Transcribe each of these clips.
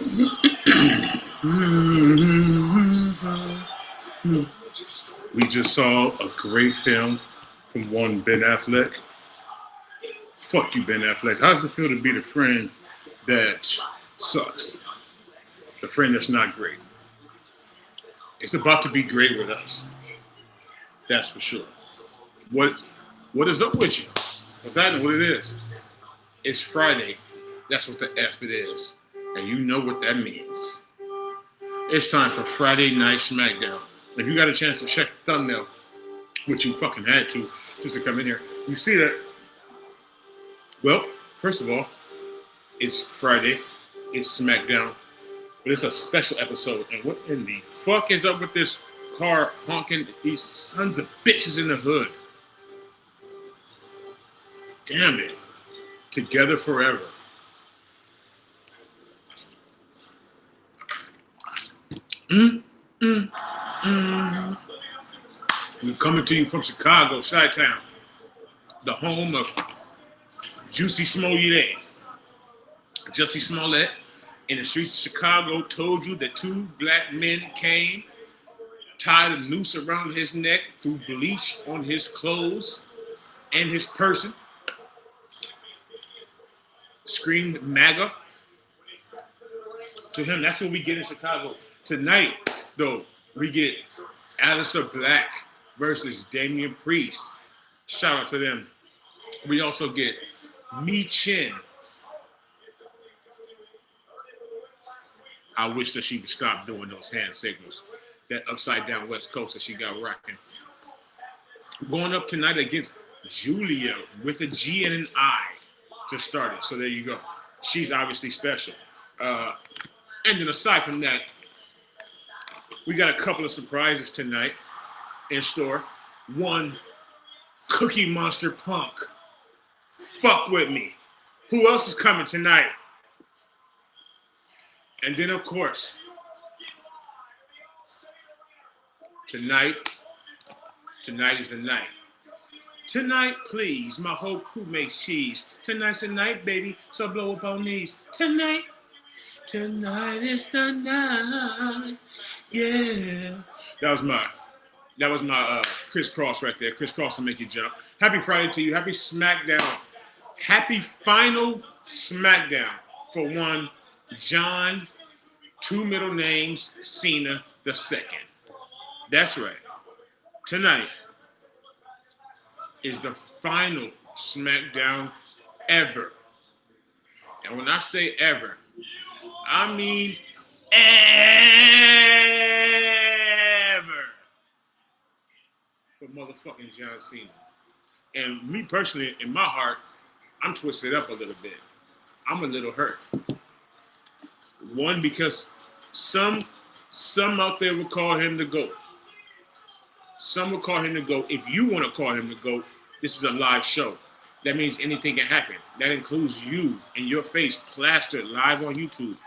We just saw a great film from one Ben Affleck. Fuck you, Ben Affleck. How does it feel to be the friend that sucks? The friend that's not great. It's about to be great with us. That's for sure. What What is up with you? Because I know what it is. It's Friday. That's what the F it is. And you know what that means. It's time for Friday Night Smackdown. If you got a chance to check the thumbnail, which you fucking had to, just to come in here, you see that, well, first of all, it's Friday. It's Smackdown. But it's a special episode. And what in the fuck is up with this car honking these sons of bitches in the hood? Damn it. Together forever. Mm, mm, mm. We're coming to you from Chicago, Chi-Town, the home of Juicy Smollett. Jussie Smollett in the streets of Chicago told you that two black men came, tied a noose around his neck, threw bleach on his clothes and his person, screamed MAGA. To him, that's what we get in Chicago. Tonight, though, we get Aleister Black versus Damian Priest. Shout out to them. We also get Mi Chin. I wish that she would stop doing those hand signals. That upside down West Coast that she got rocking. Going up tonight against Julia with a G and an I. Just started. So there you go. She's obviously special. And then aside from that, we got a couple of surprises tonight in store. One, Cookie Monster Punk. Fuck with me. Who else is coming tonight? And then, of course, tonight is the night. Tonight, please, my whole crew makes cheese. Tonight's the night, baby, so blow up on these. Tonight is the night. Yeah. That was my crisscross right there. Crisscross will make you jump. Happy Friday to you. Happy Smackdown. Happy final Smackdown for one, John, two middle names, Cena the second. That's right. Tonight is the final Smackdown ever. And when I say ever, I mean ever for motherfucking John Cena. And me personally, in my heart, I'm twisted up a little bit. I'm a little hurt. One, because some out there will call him the GOAT. Some will call him the GOAT. If you want to call him the GOAT, this is a live show. That means anything can happen. That includes you and your face plastered live on YouTube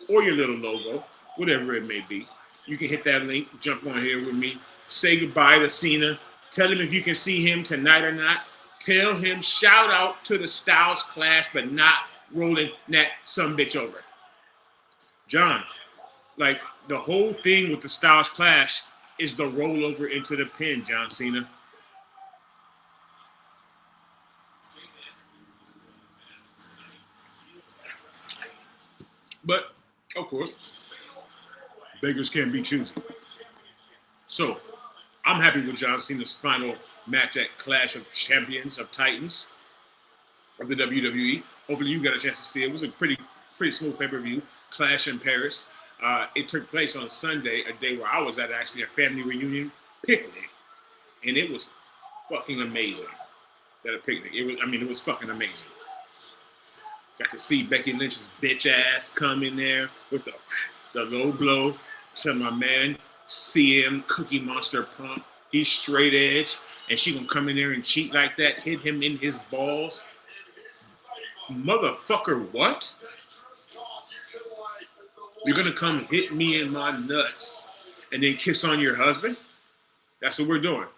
or your little logo, whatever it may be. You can hit that link, jump on here with me, say goodbye to Cena. Tell him if you can see him tonight or not. Tell him shout out to the Styles Clash, but not rolling that sumbitch over. John, like the whole thing with the Styles Clash is the rollover into the pin, John Cena. But, of course, beggars can't be choosy. So, I'm happy with John Cena's final match at Clash of Champions of Titans of the WWE. Hopefully you got a chance to see it. It was a pretty smooth pay-per-view. Clash in Paris. It took place on Sunday, a day where I was at actually a family reunion picnic. And it was fucking amazing. At a picnic. It was fucking amazing. Got to see Becky Lynch's bitch ass come in there with the low blow to my man CM Cookie Monster Punk. He's straight edge, and she gonna come in there and cheat like that, hit him in his balls. Motherfucker, what? You're gonna come hit me in my nuts and then kiss on your husband? That's what we're doing.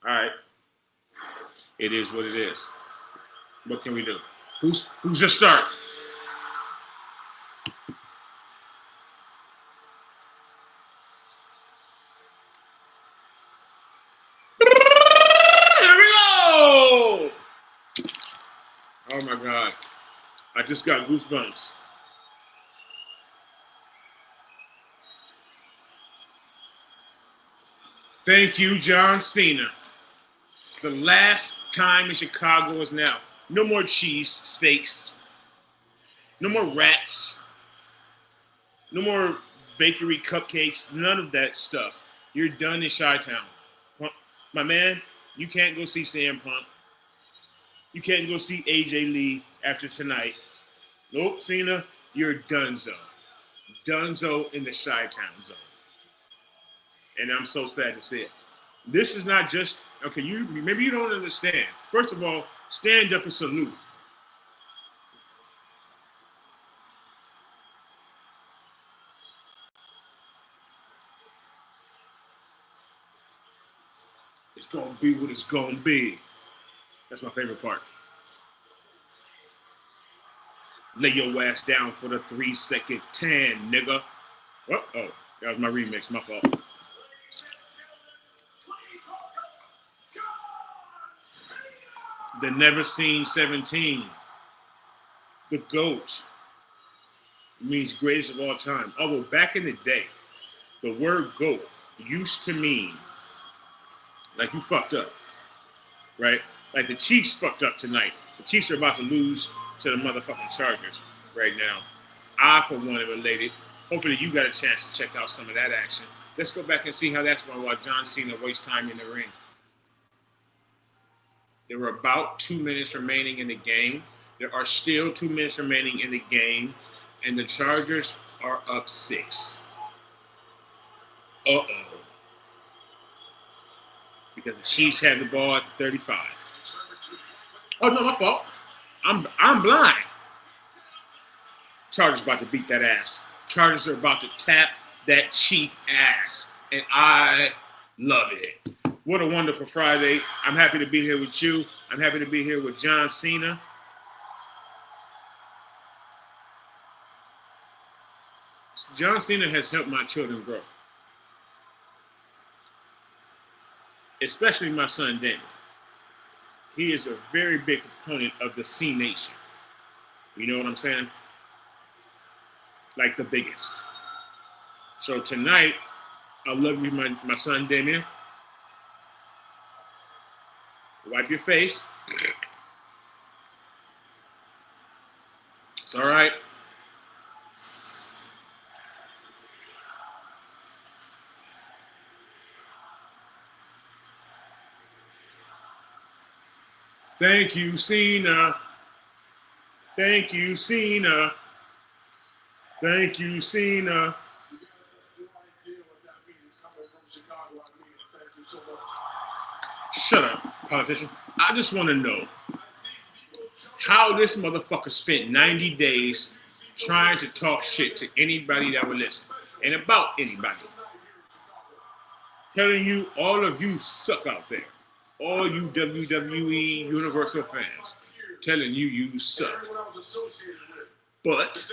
All right. It is what it is. What can we do? Who's your start? Oh my God. I just got goosebumps. Thank you, John Cena. The last time in Chicago is now. No more cheese steaks. No more rats. No more bakery cupcakes. None of that stuff. You're done in Chi-Town. My man, you can't go see CM Punk. You can't go see AJ Lee after tonight. Nope, Cena, you're donezo. Donezo in the Chi-Town zone. And I'm so sad to say it. This is not just, okay, maybe you don't understand. First of all, stand up and salute. It's gonna be what it's gonna be. That's my favorite part. Lay your ass down for the 3-second tan, nigga. Oh, that was my remix, my fault. The Never Seen 17. The GOAT. Means greatest of all time. Although back in the day, the word GOAT used to mean like you fucked up, right? Like the Chiefs fucked up tonight. The Chiefs are about to lose to the motherfucking Chargers right now. I, for one, am elated. Hopefully you got a chance to check out some of that action. Let's go back and see how that's going while John Cena wastes time in the ring. There were about 2 minutes remaining in the game. There are still 2 minutes remaining in the game, and the Chargers are up 6. Uh-oh. Because the Chiefs have the ball at the 35. Oh, no, my fault. I'm blind. Chargers about to beat that ass. Chargers are about to tap that Chief ass, and I love it. What a wonderful Friday. I'm happy to be here with you. I'm happy to be here with John Cena. John Cena has helped my children grow. Especially my son, Daniel. He is a very big component of the C Nation. You know what I'm saying? Like the biggest. So tonight, I love you, my son, Daniel. Wipe your face. It's all right. Thank you, Cena. Thank you, Cena. Thank you, Cena. Shut up, politician. I just want to know how this motherfucker spent 90 days trying to talk shit to anybody that would listen. And about anybody. Telling you, all of you suck out there. All you WWE Universal fans. Telling you, you suck. But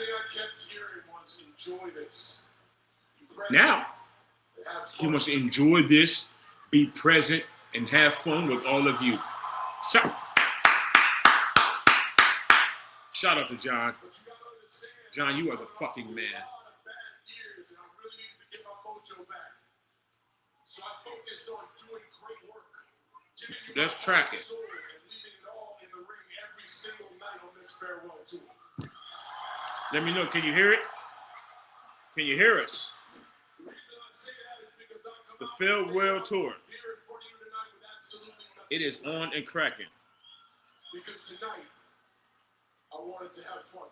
now, he wants to enjoy this, be present, and have fun with all of you. Shout out to John. John, you are the fucking man. Let's track it. Let me know. Can you hear it? Can you hear us? The Farewell Tour. It is on and cracking. Because tonight, I wanted to have fun.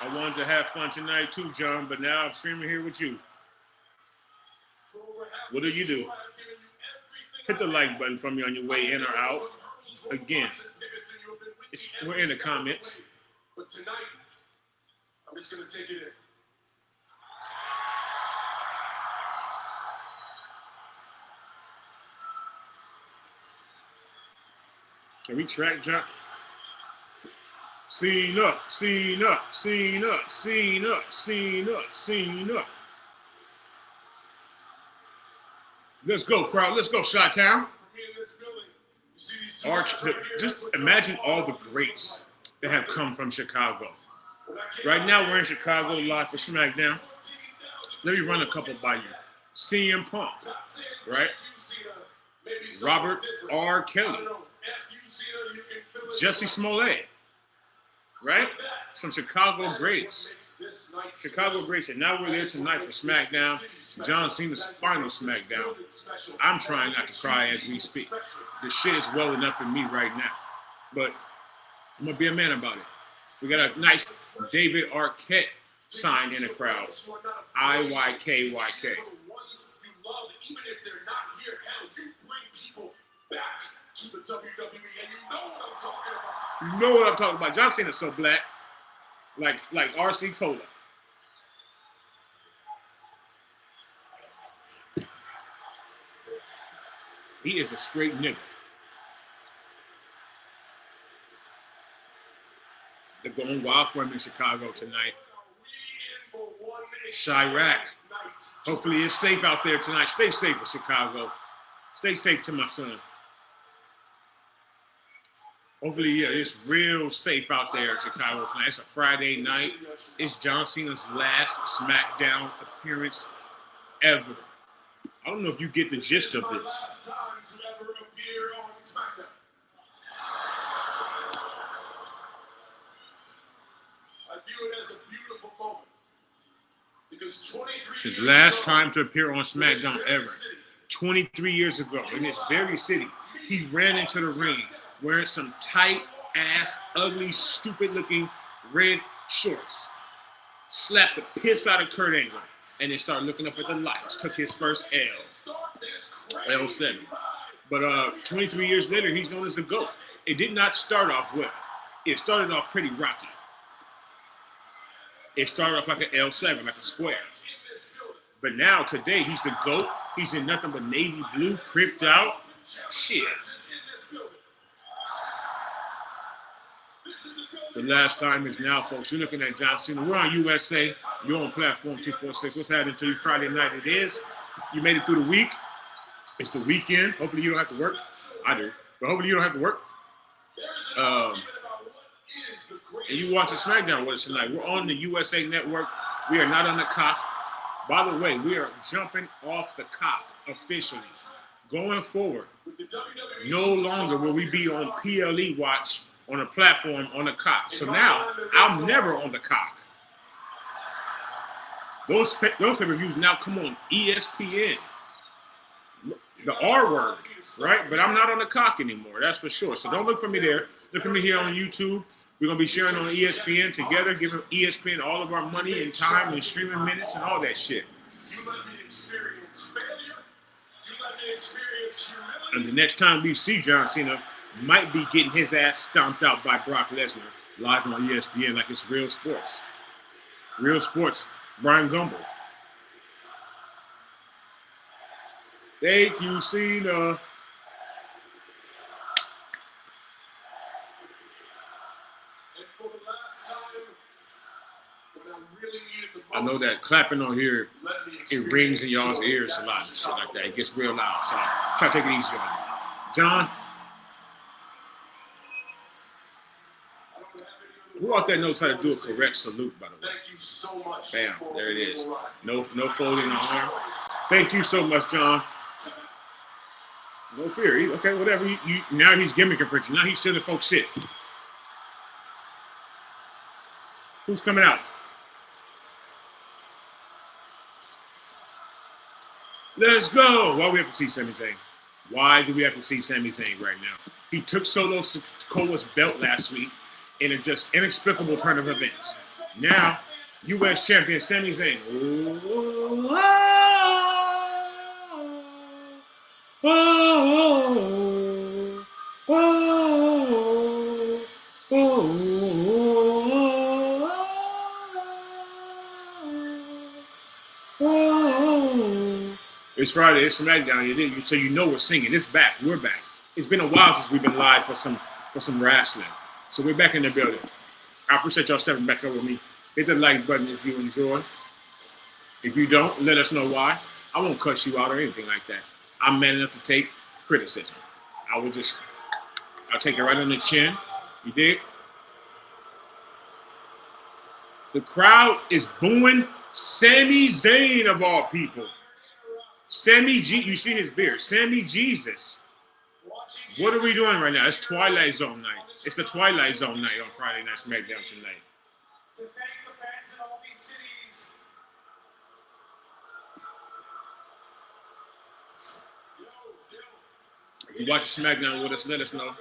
I wanted to have fun tonight too, John, but now I'm streaming here with you. What do? Hit the like button from me on your way in or out. Again, we're in the comments. But tonight, I'm just going to take it in. Can we track John? Cena. Let's go, crowd. Let's go, Chi-Town. Just imagine all the greats that have come from Chicago. Right now, we're in Chicago live for SmackDown. Let me run a couple by you. CM Punk, right? Robert R. Kelly, Jesse Smollett, right? Some Chicago greats. Chicago greats. And now we're there tonight for SmackDown. John Cena's final SmackDown. I'm trying not to cry as we speak. The shit is welling up in me right now. But I'm going to be a man about it. We got a nice David Arquette signed in the crowd. IYKYK. You know what I'm talking about. John Cena's so black. Like RC Cola. He is a straight nigga. They're going wild for him in Chicago tonight. Chirac. Hopefully it's safe out there tonight. Stay safe in Chicago. Stay safe to my son. Hopefully, yeah, it's real safe out there in Chicago tonight. It's a Friday night. It's John Cena's last SmackDown appearance ever. I don't know if you get the gist of this. His last time to appear on SmackDown ever. 23 years ago in this very city, he ran into the ring wearing some tight-ass, ugly, stupid-looking red shorts. Slapped the piss out of Kurt Angle and then started looking up at the lights. Took his first L. L7. But 23 years later, he's known as the GOAT. It did not start off well. It started off pretty rocky. It started off like an L7, like a square. But now, today, he's the GOAT. He's in nothing but navy blue, cripped out. Shit. The last time is now, folks. You're looking at John Cena. We're on USA. You're on Platform 246. What's happening to you Friday night? It is. You made it through the week. It's the weekend. Hopefully you don't have to work. I do. But hopefully you don't have to work. And you watching SmackDown with us tonight. We're on the USA Network. We are not on the cock. By the way, we are jumping off the cock officially. Going forward, no longer will we be on PLE Watch on a platform on the cock. So now, I'm never on the cock. Those pay-per-views now come on ESPN. The R word, right? But I'm not on the cock anymore, that's for sure. So don't look for me there. Look for me here on YouTube. We're going to be sharing on ESPN together, giving ESPN all of our money and time and streaming minutes and all that shit. And the next time we see John Cena, might be getting his ass stomped out by Brock Lesnar live on ESPN like it's real sports. Real sports. Brian Gumble. Thank you, Cena. I know that clapping on here, it rings in y'all's ears a lot and shit like that. It gets real loud. So try to take it easy on you. John? Who out there knows how to do a correct salute, by the way? Thank you so much. Bam, there it is. No folding the arm. Thank you so much, John. No fear. Okay, whatever. Now he's gimmicking for you. Now he's stealing folks' shit. Who's coming out? Let's go. Why do we have to see Sami Zayn? Why do we have to see Sami Zayn right now? He took Solo Sikoa's belt last week in a just inexplicable turn of events. Now, U.S. champion Sami Zayn. It's Friday, it's SmackDown, so you know we're singing. It's back, we're back. It's been a while since we've been live for some wrestling. So we're back in the building. I appreciate y'all stepping back up with me. Hit the like button if you enjoy. If you don't, let us know why. I won't cuss you out or anything like that. I'm man enough to take criticism. I will just I'll take it right on the chin. You dig? The crowd is booing Sami Zayn of all people. Sammy G, you see his beard. Sammy Jesus. What are we doing right now? It's Twilight Zone night. It's the Twilight Zone night on Friday Night SmackDown tonight. If you watch SmackDown with us, let us know.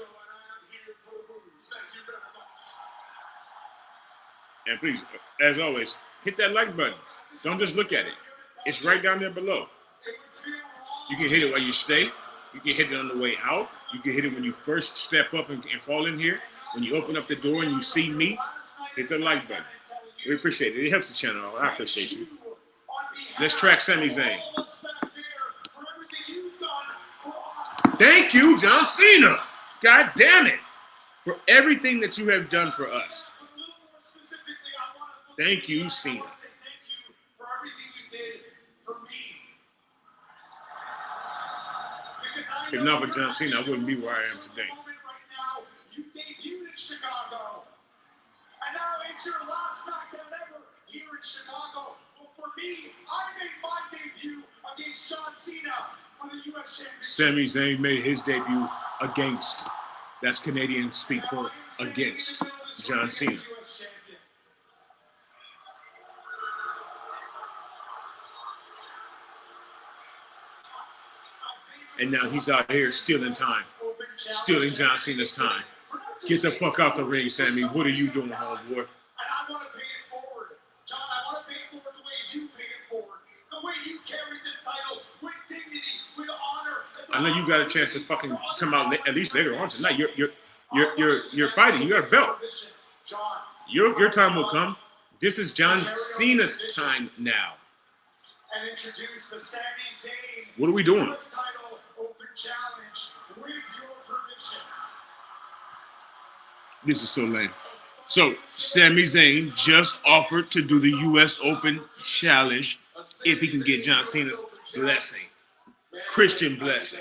And please, as always, hit that like button. Don't just look at it. It's right down there below. You can hit it while you stay. You can hit it on the way out. You can hit it when you first step up and fall in here. When you open up the door and you see me, hit the like button. We appreciate it. It helps the channel. I appreciate you. Let's track Sami Zayn. Thank you, John Cena. God damn it. For everything that you have done for us. Thank you, Cena. If not for John Cena, I wouldn't be where I am today. You debuted in Chicago. And now it's your last SmackDown ever here in Chicago. Well, for me, I made my debut against John Cena for the U.S. Championship. Sami Zayn made his debut against. That's Canadian speak for against John Cena. And now he's out here stealing time. Stealing John Cena's time. Get the fuck out the ring, Sammy. What are you doing, homeboy? And I want to pay it forward. John, I want to pay it forward the way you pay it forward. The way you carried this title with dignity, with honor. I know you got a chance to fucking come out at least later on tonight. You're fighting. You got a belt. Your time will come. This is John Cena's time now. And introduce the Sami Zayn. What are we doing? Open challenge with your permission. This is so lame. So, Sami Zayn just offered to do the U.S. Open challenge if he can get John Cena's blessing. Christian blessing.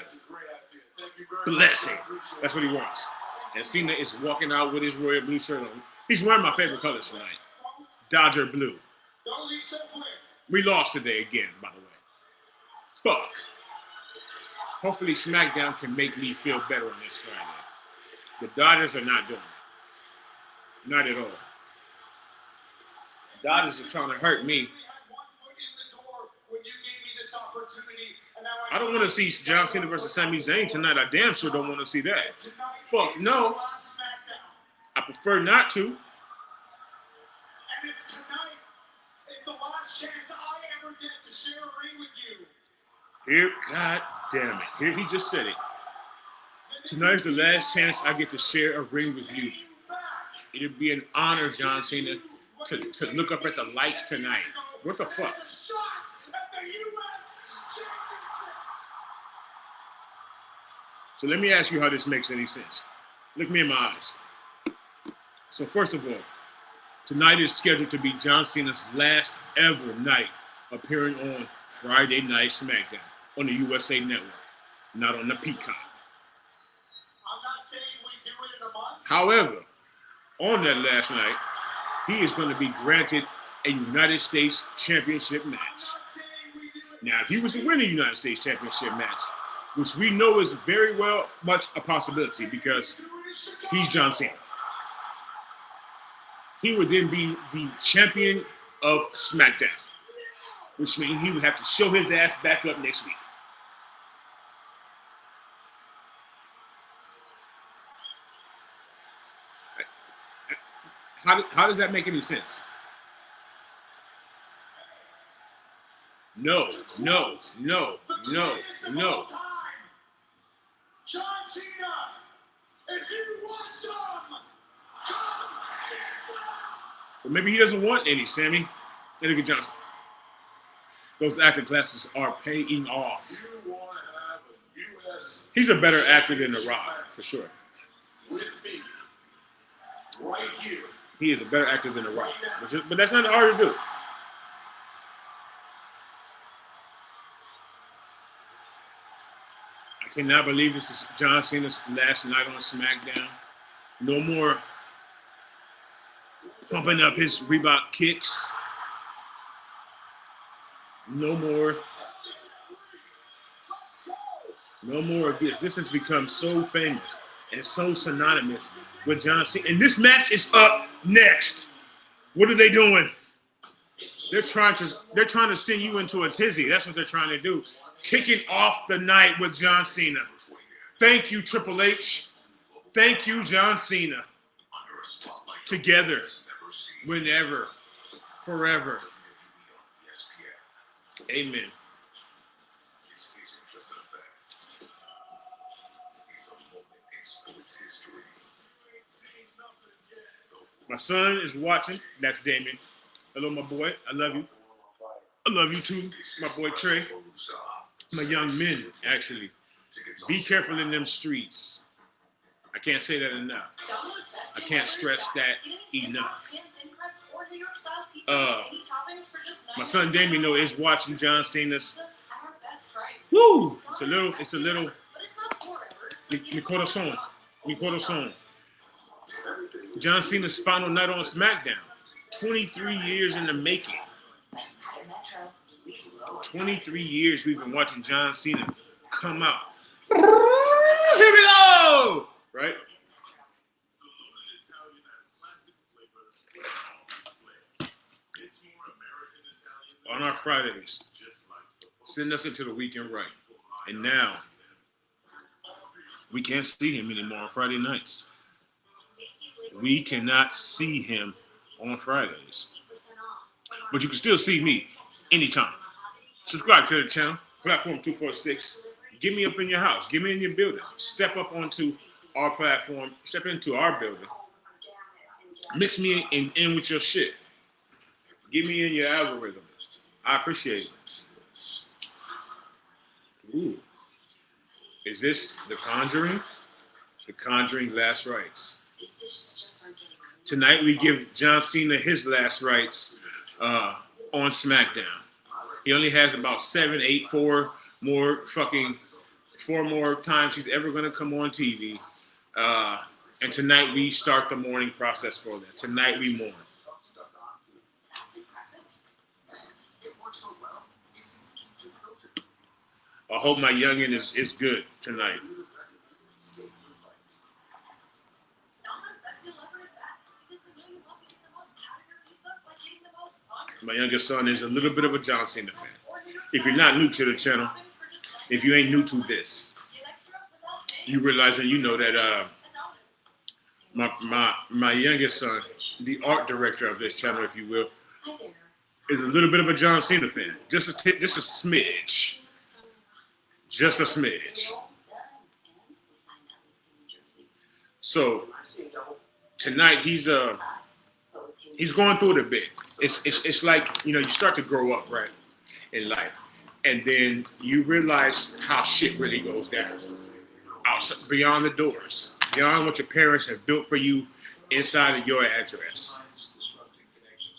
Blessing. That's what he wants. And Cena is walking out with his royal blue shirt on. He's wearing my favorite colors tonight. Dodger blue. We lost today again, by the way. Fuck. Hopefully SmackDown can make me feel better on this Friday. The Dodgers are not doing it. Not at all. The Dodgers are trying to hurt me. I don't want to see John Cena versus Sami Zayn tonight. I damn sure don't want to see that. Fuck no. I prefer not to. And if tonight is the last chance I ever get to share a ring with you. Here, God damn it. Here, he just said it. Tonight's the last chance I get to share a ring with you. It'd be an honor, John Cena, to look up at the lights tonight. What the fuck? So let me ask you how this makes any sense. Look me in my eyes. So first of all, tonight is scheduled to be John Cena's last ever night appearing on Friday Night SmackDown on the USA Network, not on the Peacock. I'm not saying we do it in a month. However, on that last night, he is going to be granted a United States Championship match. Now, if he was to win a United States Championship match, which we know is very well much a possibility because he's John Cena, he would then be the champion of SmackDown, which means he would have to show his ass back up next week. How does that make any sense? No. John Cena, if you want some, but maybe he doesn't want any, Sammy. Hey, look at Johnson. Those acting classes are paying off. He's a better actor than The Rock, for sure. With me, right here. He is a better actor than The Rock, but that's not hard to do. I cannot believe this is John Cena's last night on SmackDown. No more pumping up his Reebok kicks. No more. No more of this. This has become so famous and so synonymous with John Cena. And this match is up next. What are they doing? They're trying to send you into a tizzy. That's what they're trying to do. Kicking off the night with John Cena. Thank you, Triple H. Thank you, John Cena. Together, whenever, forever. Amen. My son is watching. That's Damien. Hello, my boy. I love you. I love you too, my boy Trey. My young men, actually. Be careful in them streets. I can't say that enough. I can't stress that enough. My son Damien is watching John Cena's. Woo! It's a little. Mi corazón. John Cena's final night on SmackDown. 23 years in the making. 23 years we've been watching John Cena come out. Here we go! Right? On our Fridays. Send us into the weekend right. And now, we can't see him anymore on Friday nights. We cannot see him on Fridays. But you can still see me anytime. Subscribe to the channel, Platform 246. Get me up in your house. Get me in your building. Step up onto our platform. Step into our building. Mix me in with your shit. Get me in your algorithm. I appreciate it. Ooh. Is this The Conjuring? The Conjuring Last Rites. Tonight we give John Cena his last rites on SmackDown. He only has about 4 more times he's ever going to come on TV. And tonight we start the mourning process for that. Tonight we mourn. I hope my youngin is good tonight. My youngest son is a little bit of a John Cena fan. If you're not new to the channel, if you ain't new to this, you realize and you know that my youngest son, the art director of this channel, if you will, is a little bit of a John Cena fan. Just a smidge. Just a smidge. So tonight he's going through it a bit. It's like, you start to grow up, right, in life, and then you realize how shit really goes down outside, beyond the doors, beyond what your parents have built for you inside of your address.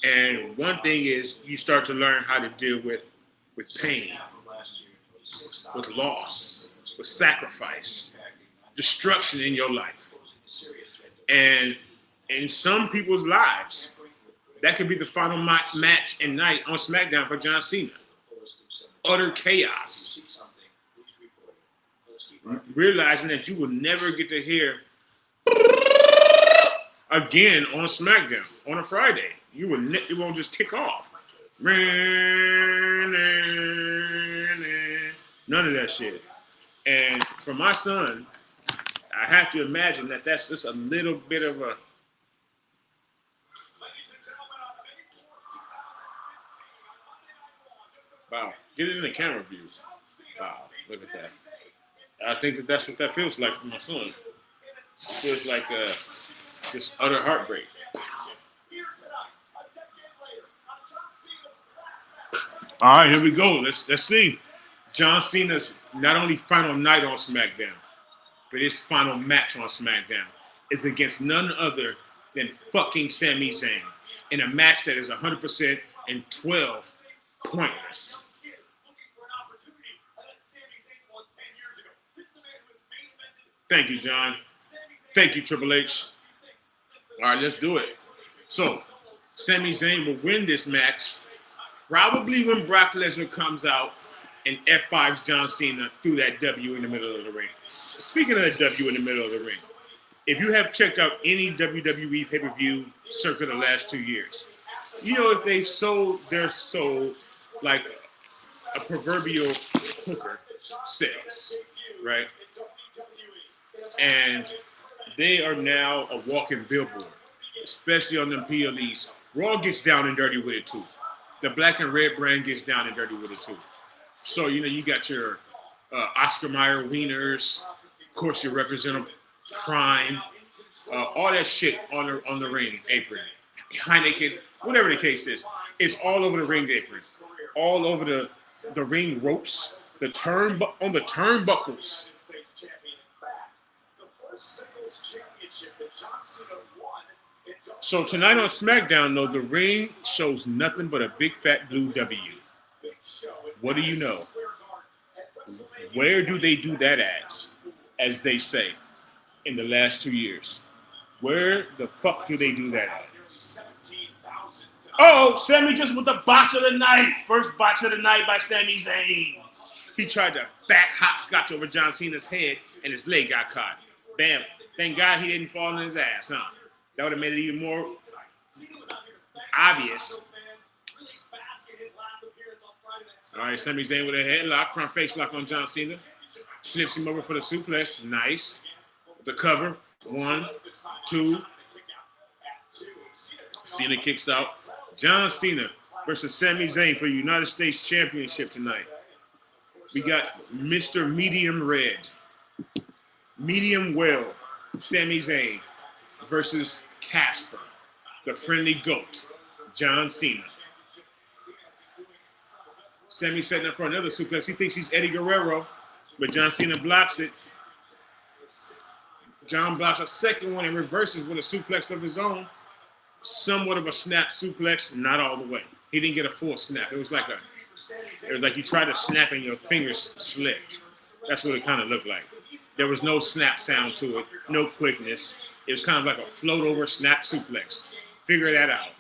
And one thing is you start to learn how to deal with pain, with loss, with sacrifice, destruction in your life. And in some people's lives, that could be the final match and night on SmackDown for John Cena. Utter chaos. Realizing that you will never get to hear again on SmackDown on a Friday. It won't just kick off. None of that shit. And for my son, I have to imagine that that's just a little bit of a. Wow, get it in the camera views. Wow, look at that. I think that's what that feels like for my son. It feels like just utter heartbreak. All right, here we go. Let's see. John Cena's not only final night on SmackDown, but his final match on SmackDown is against none other than fucking Sami Zayn in a match that is 100% and 12 pointless. Thank you, John. Thank you, Triple H. All right, let's do it. So, Sami Zayn will win this match probably when Brock Lesnar comes out and F5s John Cena through that W in the middle of the ring. Speaking of the W in the middle of the ring, if you have checked out any WWE pay-per-view circa the last 2 years, you know if they sold their soul like a proverbial hooker sells, right? And they are now a walking billboard, especially on them PLEs. Raw gets down and dirty with it too. The black and red brand gets down and dirty with it too. So, you know, you got your Oscar Mayer wieners, of course your Representative Prime, all that shit on the ring apron. Heineken, whatever the case is. It's all over the ring apron. All over the ring ropes, on the turnbuckles. So tonight on SmackDown, though, the ring shows nothing but a big fat blue W. What do you know? Where do they do that at, as they say, in the last 2 years? Where the fuck do they do that at? Oh, Sami just with the botch of the night. First botch of the night by Sami Zayn. He tried to back hopscotch over John Cena's head, and his leg got caught. Bam. Thank God he didn't fall on his ass, huh? That would have made it even more obvious. All right, Sami Zayn with a headlock, front face lock on John Cena. Flips him over for the suplex. Nice. The cover. 1, 2. Cena kicks out. John Cena versus Sami Zayn for the United States Championship tonight. We got Mr. Medium Red, Medium Well, Sami Zayn versus Casper, the friendly goat, John Cena. Sami setting up for another suplex. He thinks he's Eddie Guerrero, but John Cena blocks it. John blocks a second one and reverses with a suplex of his own. Somewhat of a snap suplex, not all the way. He didn't get a full snap. It was like you tried to snap and your fingers slipped. That's what it kind of looked like. There was no snap sound to it, no quickness. It was kind of like a float over snap suplex. Figure that out.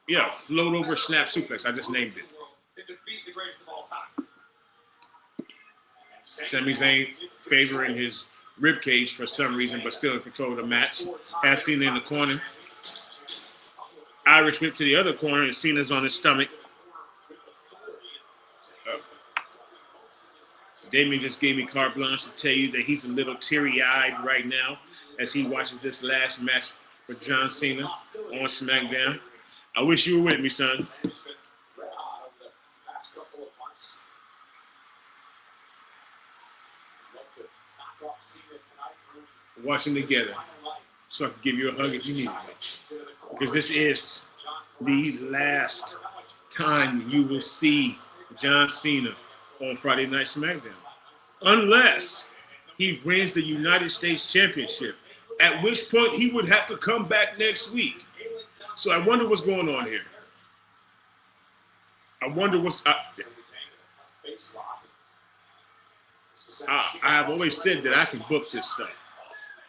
Yeah, float over snap suplex. I just named it. Sami Zayn favoring his rib cage for some reason, but still in control of the match. Has Cena in the corner. Irish whip to the other corner, and Cena's on his stomach. Damien just gave me carte blanche to tell you that he's a little teary-eyed right now as he watches this last match for John Cena on SmackDown. I wish you were with me, son. Watch them together so I can give you a hug if you need it. Because this is the last time you will see John Cena on Friday Night SmackDown. Unless he wins the United States Championship, at which point he would have to come back next week. So I wonder what's going on here. I wonder what's... I have always said that I can book this stuff.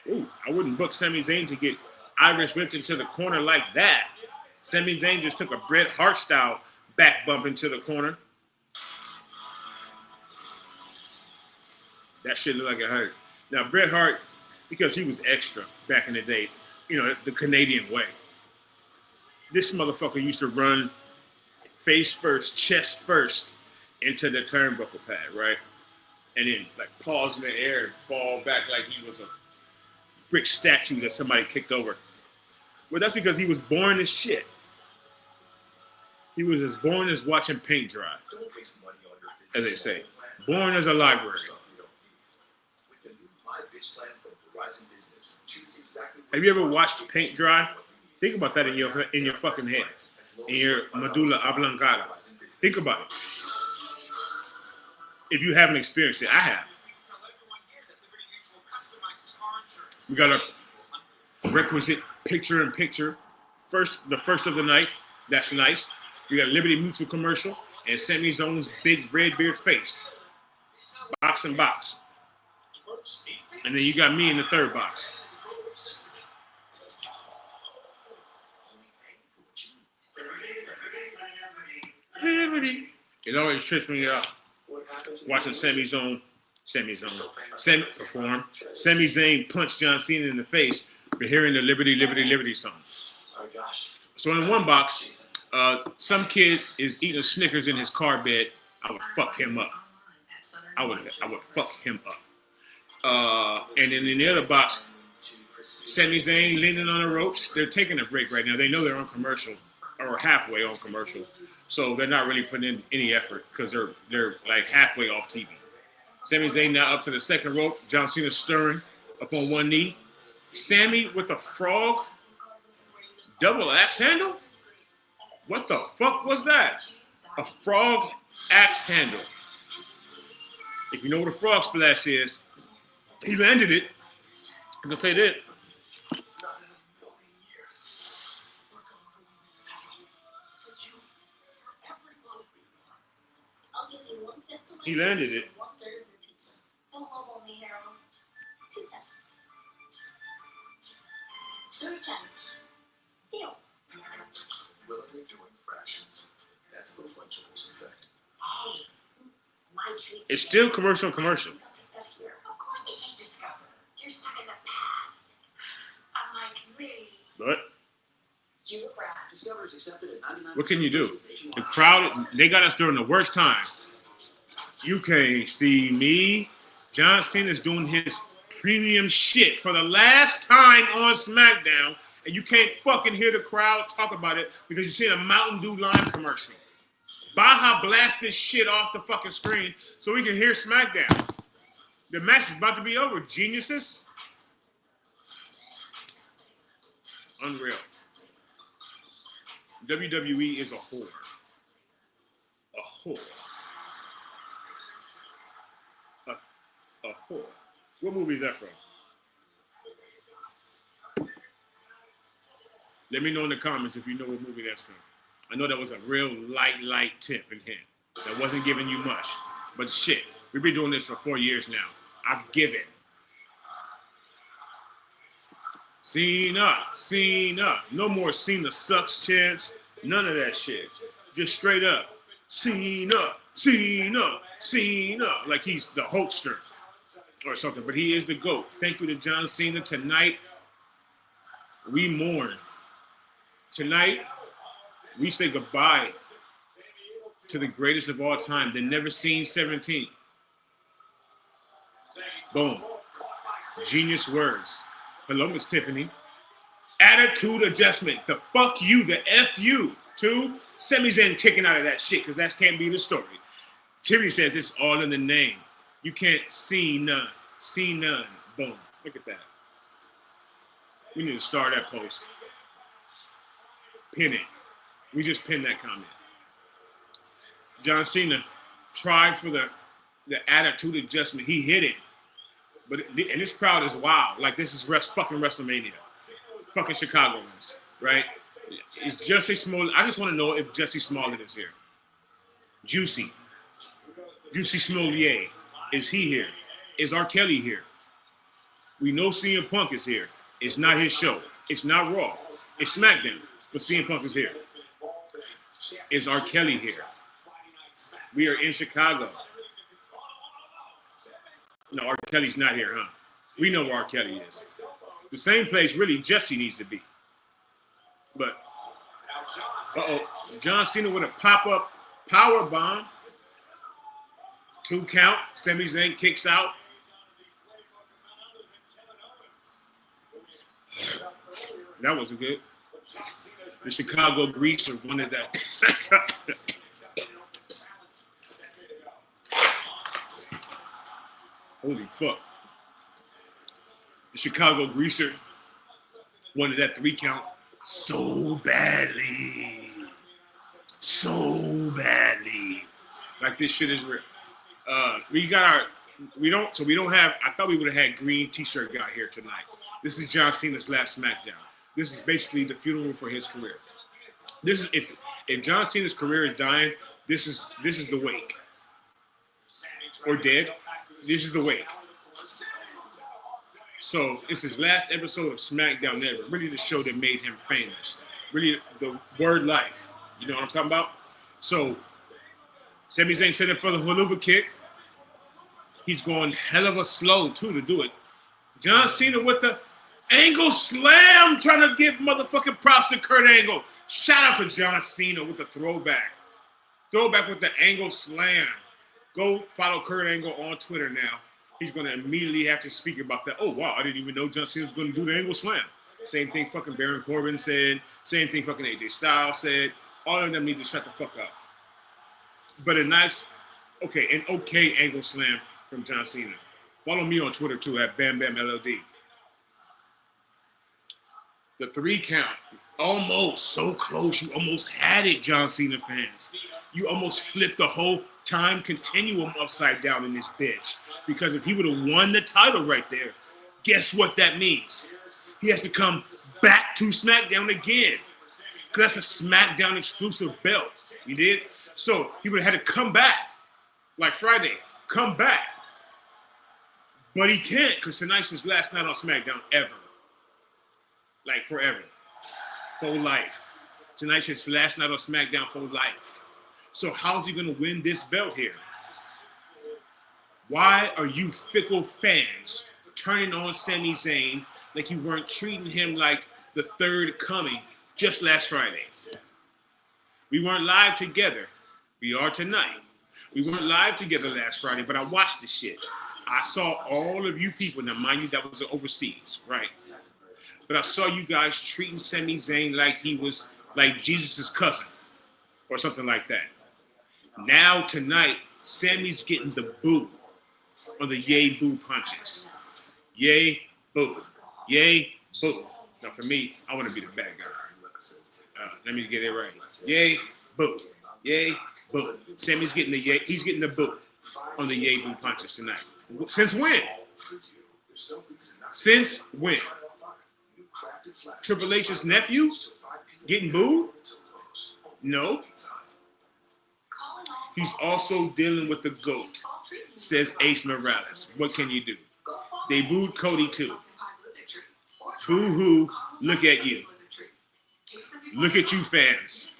Ooh, I wouldn't book Sami Zayn to get Irish whipped into the corner like that. Sami Zayn just took a Bret Hart style back bump into the corner. That shit looked like it hurt. Now, Bret Hart, because he was extra back in the day, you know, the Canadian way. This motherfucker used to run face first, chest first into the turnbuckle pad, right? And then, like, pause in the air and fall back like he was a brick statue that somebody kicked over. Well, that's because he was born as shit. He was as born as watching paint dry, as they say. Born as a library. Have you ever watched paint dry? Think about that in your fucking head, in your medulla oblongata. Think about it. If you haven't experienced it, I have. We got a requisite picture-in-picture. The first of the night. That's nice. We got a Liberty Mutual commercial and Sami Zayn's big red beard face. Box and box. And then you got me in the third box. It always trips me up watching Sami perform. Sami Zayn punched John Cena in the face for hearing the Liberty, Liberty, Liberty song. So in one box, some kid is eating Snickers in his car bed. I would fuck him up. I would fuck him up. And then in the other box, Sami Zayn leaning on the ropes. They're taking a break right now. They know they're on commercial or halfway on commercial, so they're not really putting in any effort because they're like halfway off TV. Sami Zayn now up to the second rope. John Cena stirring up on one knee. Sami with a frog double axe handle. What the fuck was that? A frog axe handle. If you know what a frog splash is, he landed it. I'm gonna say that. He landed it. Don't lowball me, Harold. 2 cents. 3 cents. Deal. Willingly doing fractions. That's the Lunchables effect. Hey, my treat. It's still commercial. Of course they take Discover. You're stuck in the past. Unlike me. But You were grabbed. Discover is accepted at 99%. what can you do? The crowd, they got us during the worst time. You can't see me. John Cena's doing his premium shit for the last time on SmackDown, and you can't fucking hear the crowd talk about it because you're seeing a Mountain Dew Lime commercial. Baja blast this shit off the fucking screen so we can hear SmackDown. The match is about to be over, geniuses. Unreal. WWE is a whore. A whore. A whore. What movie is that from? Let me know in the comments if you know what movie that's from. I know that was a real light tip in here. That wasn't giving you much. But shit, we've been doing this for 4 years now. I've given. Cena. No more Cena sucks chants. None of that shit. Just straight up. Cena. Like he's the Hulkster or something. But he is the GOAT. Thank you to John Cena. Tonight, we mourn. Tonight, we say goodbye to the greatest of all time, the never seen 17. Boom. Genius words. Hello, Miss Tiffany. Attitude adjustment. The fuck you, the F you. 2, Sami Zayn kicking out of that shit because that can't be the story. Tiffany says it's all in the name. You can't see none. See none. Boom. Look at that. We need to start that post. Pin it. We just pinned that comment. John Cena tried for the attitude adjustment. He hit it. And this crowd is wild. Like this is fucking WrestleMania. Fucking Chicagoans, right? Is Jesse Smollett? I just want to know if Jesse Smollett is here. Juicy Smollett. Is he here? Is R. Kelly here? We know CM Punk is here. It's not his show. It's not Raw. It's SmackDown. But CM Punk is here. Is R. Kelly here? We are in Chicago. No, R. Kelly's not here, huh? We know where R. Kelly is. The same place, really, Jesse needs to be. But, John Cena with a pop-up power bomb. 2 count. Sami Zayn kicks out. That wasn't good. The Chicago Greaser wanted that. Holy fuck. The Chicago Greaser wanted that 3 count so badly. Like this shit is real. We don't have, I thought we would have had green t-shirt guy here tonight. This is John Cena's last SmackDown. This is basically the funeral for his career. This is if John Cena's career is dying, this is the wake. Or dead. This is the wake. So it's his last episode of SmackDown ever. Really the show that made him famous. Really the word life. You know what I'm talking about? So Sami Zayn set up for the Haluva kick. He's going hell of a slow too to do it. John Cena with the angle slam, trying to give motherfucking props to Kurt Angle. Shout out to John Cena with the throwback. Throwback with the angle slam. Go follow Kurt Angle on Twitter now. He's going to immediately have to speak about that. Oh, wow, I didn't even know John Cena was going to do the angle slam. Same thing fucking Baron Corbin said. Same thing fucking AJ Styles said. All of them need to shut the fuck up. But an okay angle slam from John Cena. Follow me on Twitter too at BamBamLLD. The 3 count. Almost so close. You almost had it, John Cena fans. You almost flipped the whole time continuum upside down in this bitch. Because if he would have won the title right there, guess what that means? He has to come back to SmackDown again. Because that's a SmackDown exclusive belt. You did? So he would have had to come back. Like Friday. Come back. But he can't because tonight's his last night on SmackDown ever. Like forever. For life. Tonight's his last night on SmackDown for life. So how's he going to win this belt here? Why are you fickle fans turning on Sami Zayn like you weren't treating him like the third coming just last Friday? We weren't live together. We are tonight. We weren't live together last Friday, but I watched the shit. I saw all of you people. Now, mind you, that was overseas, right? But I saw you guys treating Sami Zayn like he was like Jesus' cousin or something like that. Now, tonight, Sammy's getting the boo on the yay boo punches. Yay, boo. Yay, boo. Now, for me, I want to be the bad guy. Let me get it right. Yay, boo. Yay, boo. Sammy's getting the yay. He's getting the boo on the yay boo punches tonight. Since when? Since when? Triple H's nephew getting booed? No. He's also dealing with the GOAT, says Ace Morales. What can you do? They booed Cody too. Boo-hoo, look at you. Look at you fans.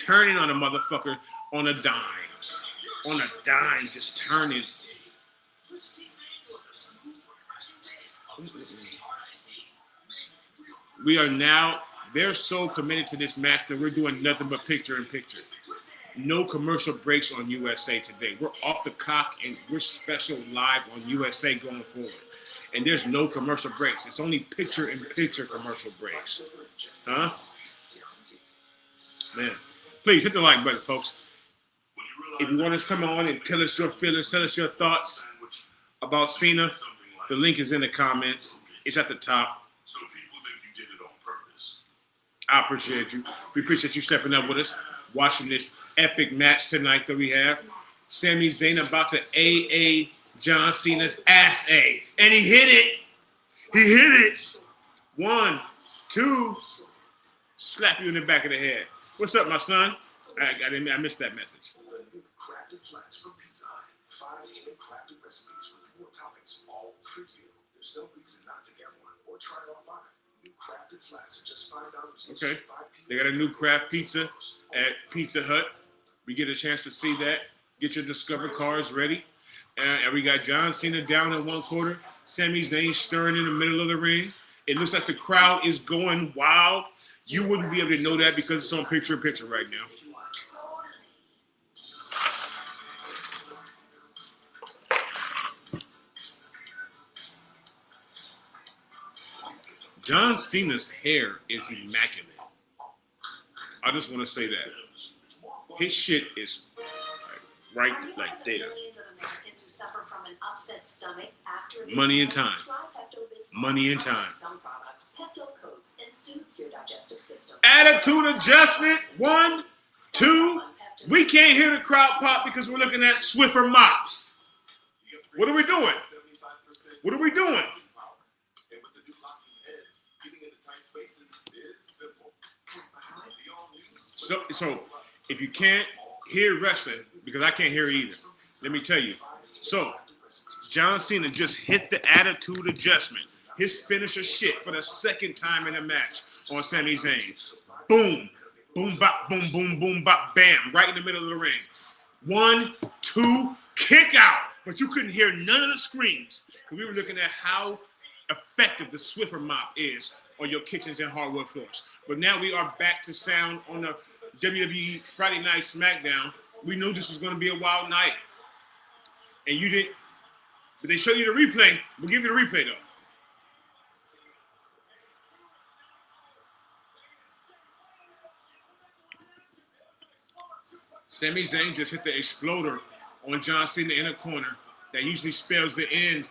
Turning on a motherfucker on a dime. On a dime, just turning. We are now, they're so committed to this match that we're doing nothing but picture in picture. No commercial breaks on USA Today. We're off the cock and we're special live on USA going forward. And there's no commercial breaks. It's only picture in picture commercial breaks. Huh? Man, please hit the like button, folks. If you want us to come on and tell us your feelings, tell us your thoughts about Cena, the link is in the comments. It's at the top. So people think you did it on purpose. I appreciate you. We appreciate you stepping up with us, watching this epic match tonight that we have. Sami Zayn about to AA John Cena's ass A. And he hit it. He hit it. 1, 2. Slap you in the back of the head. What's up, my son? I missed that message. The new crafted flats from Pizza Hut. 5 handcrafted recipes with more toppings, all for you. There's no reason not to get one or try it all 5. New crafted flats are just $5. Okay. They got a new craft pizza at Pizza Hut. We get a chance to see that. Get your Discover cards ready. And we got John Cena down in one corner. Sami Zayn stirring in the middle of the ring. It looks like the crowd is going wild. You wouldn't be able to know that because it's on picture in picture right now. John Cena's hair is immaculate. I just want to say that. His shit is right like there. Money and time. Money and time. Attitude adjustment. 1, 2. We can't hear the crowd pop because we're looking at Swiffer mops. What are we doing? What are we doing? So if you can't hear wrestling, because I can't hear it either, let me tell you. So John Cena just hit the attitude adjustment. his finisher shit for the second time in a match on Sami Zayn. Boom. Boom, bop, boom, boom, boom, bop, bam. Right in the middle of the ring. 1, 2, kick out. But you couldn't hear none of the screams because we were looking at how effective the Swiffer mop is on your kitchens and hardwood floors. But now we are back to sound on the WWE Friday Night SmackDown. We knew this was going to be a wild night. And you didn't, but they show you the replay. We'll give you the replay though. Sami Zayn just hit the exploder on John Cena in the corner. That usually spells the end.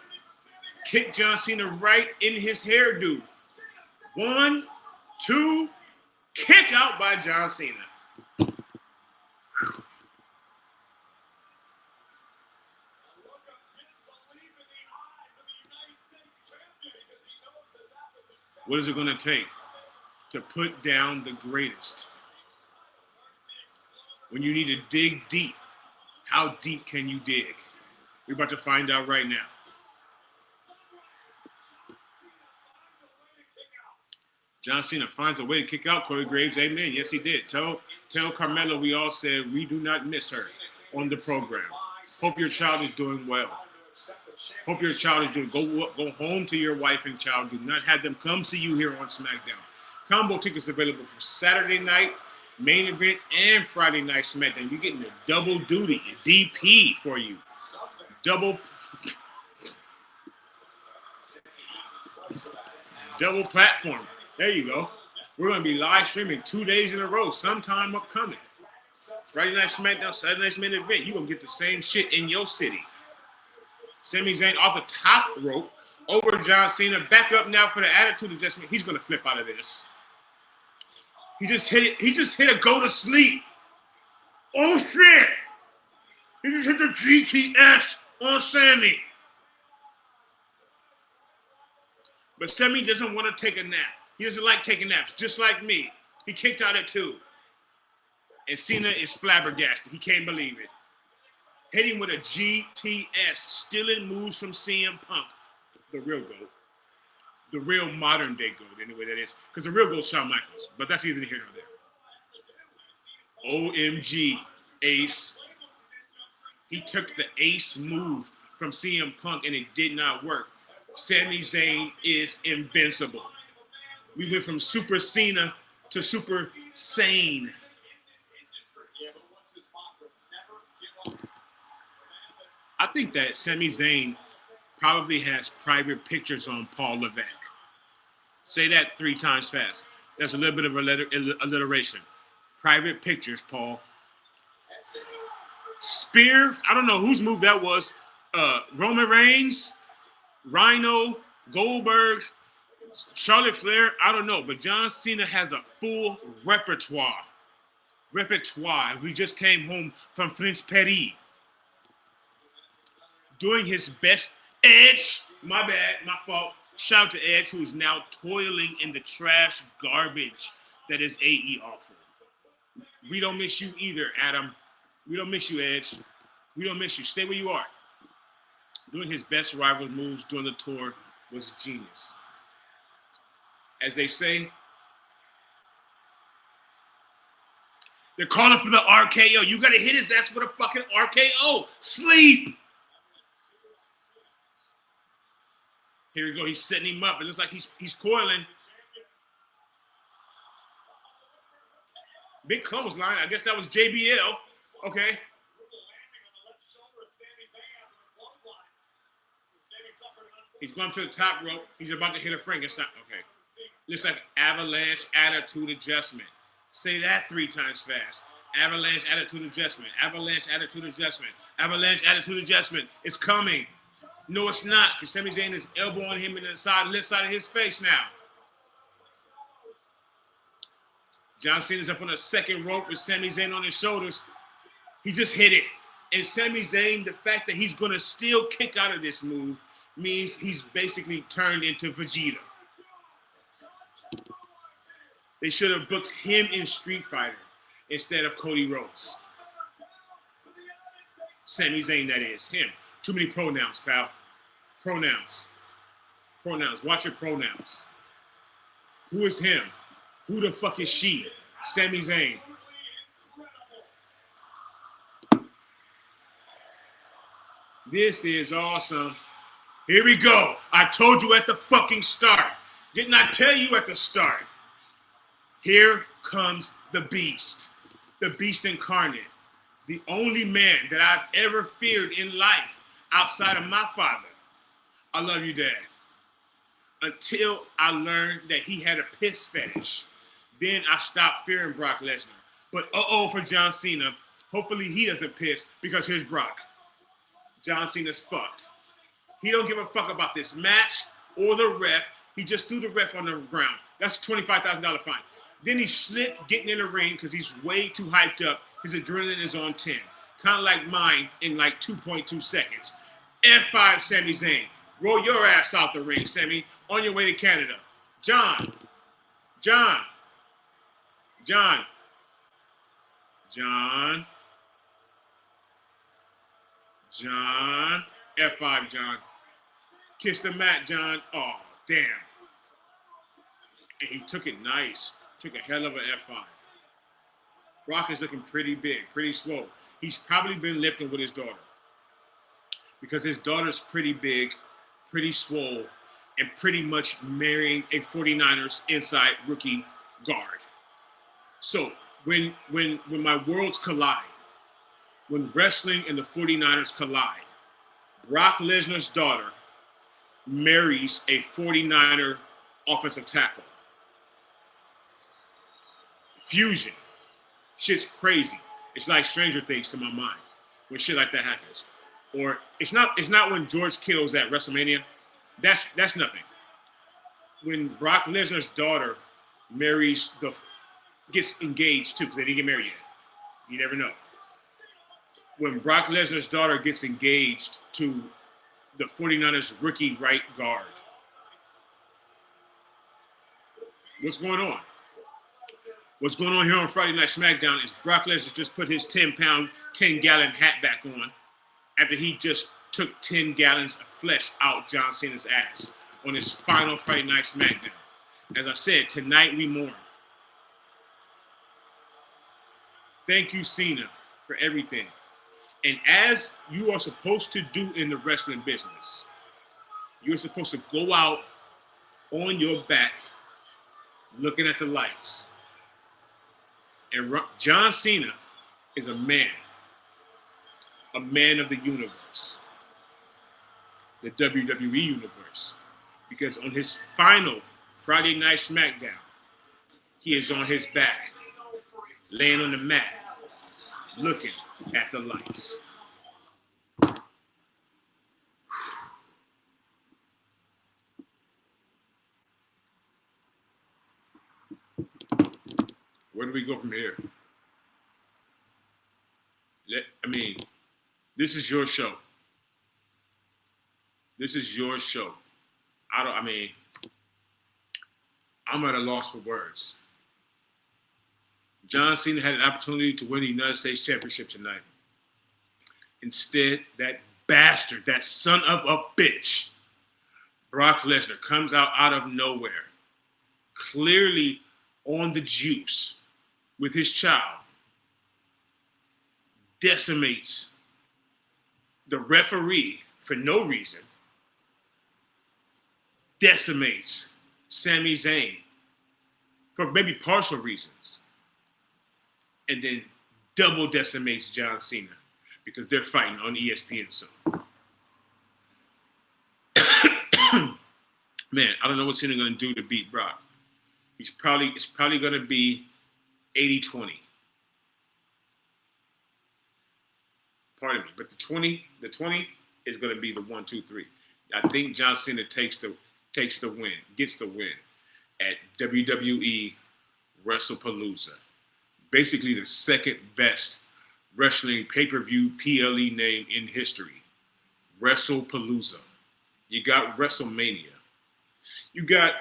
Kick John Cena right in his hairdo. 1, 2, kick out by John Cena. What is it going to take to put down the greatest? When you need to dig deep, how deep can you dig? We're about to find out right now. John Cena finds a way to kick out Corey Graves. Amen. Yes, he did. Tell Carmella we all said we do not miss her on the program. Hope your child is doing well. Hope your child is doing. Go home to your wife and child. Do not have them come see you here on SmackDown. Combo tickets available for Saturday night, main event, and Friday night SmackDown. You're getting a double duty, a DP for you. Double platform. There you go. We're going to be live streaming 2 days in a row, sometime upcoming. Friday night SmackDown, Saturday night's main event. You're going to get the same shit in your city. Sami Zayn off the top rope over John Cena. Back up now for the attitude adjustment. He's going to flip out of this. He just hit it. He just hit a go to sleep. Oh, shit. He just hit the GTS on Sami. But Sami doesn't want to take a nap. He doesn't like taking naps, just like me. He kicked out at 2. And Cena is flabbergasted. He can't believe it. Hitting with a GTS, stealing moves from CM Punk, the real GOAT. The real modern day GOAT, anyway that is. Because the real GOAT is Shawn Michaels, but that's neither here nor there. OMG, Ace. He took the Ace move from CM Punk and it did not work. Sami Zayn is invincible. We went from Super Cena to Super Sane. I think that Sami Zayn probably has private pictures on Paul Levesque. Say that 3 times fast. That's a little bit of alliteration. Private pictures, Paul. Spear, I don't know whose move that was. Roman Reigns, Rhino, Goldberg, Charlotte Flair, I don't know. But John Cena has a full repertoire. We just came home from French Paris. Doing his best. Edge, my bad, my fault. Shout out to Edge, who is now toiling in the trash garbage that is AE awful. We don't miss you either, Adam. We don't miss you, Edge. We don't miss you. Stay where you are. Doing his best rival moves during the tour was genius. As they say, they're calling for the RKO. You got to hit his ass with a fucking RKO. Sleep. Here we go. He's setting him up. It looks like he's coiling. Big clothesline. I guess that was JBL. Okay. He's going to the top rope. He's about to hit a Frankenstein. Okay. Looks like avalanche attitude adjustment. Say that 3 times fast. Avalanche attitude adjustment. Avalanche attitude adjustment. Avalanche attitude adjustment. It's coming. No, it's not, because Sami Zayn is elbowing him in the left side of his face now. John Cena's up on the second rope with Sami Zayn on his shoulders. He just hit it. And Sami Zayn, the fact that he's going to still kick out of this move means he's basically turned into Vegeta. They should have booked him in Street Fighter instead of Cody Rhodes. Sami Zayn, that is, him. Too many pronouns, pal. Pronouns. Pronouns. Watch your pronouns. Who is him? Who the fuck is she? Sami Zayn. This is awesome. Here we go. I told you at the fucking start. Didn't I tell you at the start? Here comes the beast. The beast incarnate. The only man that I've ever feared in life outside of my father. I love you, Dad. Until I learned that he had a piss fetish. Then I stopped fearing Brock Lesnar. But for John Cena. Hopefully he doesn't piss because here's Brock. John Cena's fucked. He don't give a fuck about this match or the ref. He just threw the ref on the ground. That's a $25,000 fine. Then he slipped getting in the ring because he's way too hyped up. His adrenaline is on 10. Kind of like mine in like 2.2 seconds. F5 Sami Zayn. Roll your ass out the ring, Sami. On your way to Canada. John. F5, John. Kiss the mat, John. Oh, damn. And he took it nice. Took a hell of an F5. Brock is looking pretty big, pretty swole. He's probably been lifting with his daughter. Because his daughter's pretty big, pretty swole, and pretty much marrying a 49ers inside rookie guard. So when my worlds collide, when wrestling and the 49ers collide, Brock Lesnar's daughter marries a 49er offensive tackle. Fusion. Shit's crazy. It's like Stranger Things to my mind when shit like that happens. Or it's not when George Kittle's at WrestleMania. That's nothing. When Brock Lesnar's daughter gets engaged too, because they didn't get married yet. You never know. When Brock Lesnar's daughter gets engaged to the 49ers rookie right guard. What's going on? What's going on here on Friday Night Smackdown is Brock Lesnar just put his 10-pound, 10-gallon hat back on after he just took 10 gallons of flesh out John Cena's ass on his final Friday Night Smackdown. As I said, tonight we mourn. Thank you, Cena, for everything. And as you are supposed to do in the wrestling business, you're supposed to go out on your back looking at the lights. And John Cena is a man of the universe, the WWE universe, because on his final Friday Night Smackdown, he is on his back, laying on the mat, looking at the lights. Where do we go from here? This is your show. This is your show. I'm at a loss for words. John Cena had an opportunity to win the United States Championship tonight. Instead, that bastard, that son of a bitch, Brock Lesnar, comes out of nowhere, clearly on the juice with his child, decimates the referee for no reason, decimates Sami Zayn for maybe partial reasons, and then double decimates John Cena because they're fighting on ESPN soon. Man, I don't know what Cena going to do to beat Brock. It's probably going to be 80-20. Pardon me, but the 20 is going to be the 1-2-3. I think John Cena gets the win at WWE WrestlePalooza. Basically the second best wrestling pay-per-view PLE name in history. WrestlePalooza. You got WrestleMania. You got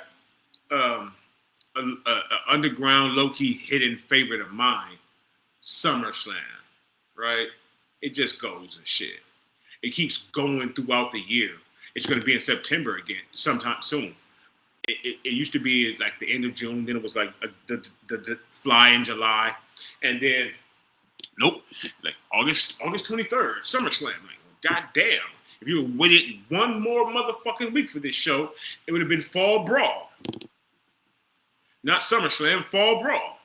an underground, low-key hidden favorite of mine, SummerSlam, right? It just goes and shit. It keeps going throughout the year. It's going to be in September again, sometime soon. It used to be like the end of June, then it was like the fly in July, and then nope, like August 23rd, SummerSlam. Like, god damn, if you waited one more motherfucking week for this show, it would have been Fall Brawl, not SummerSlam, Fall Brawl.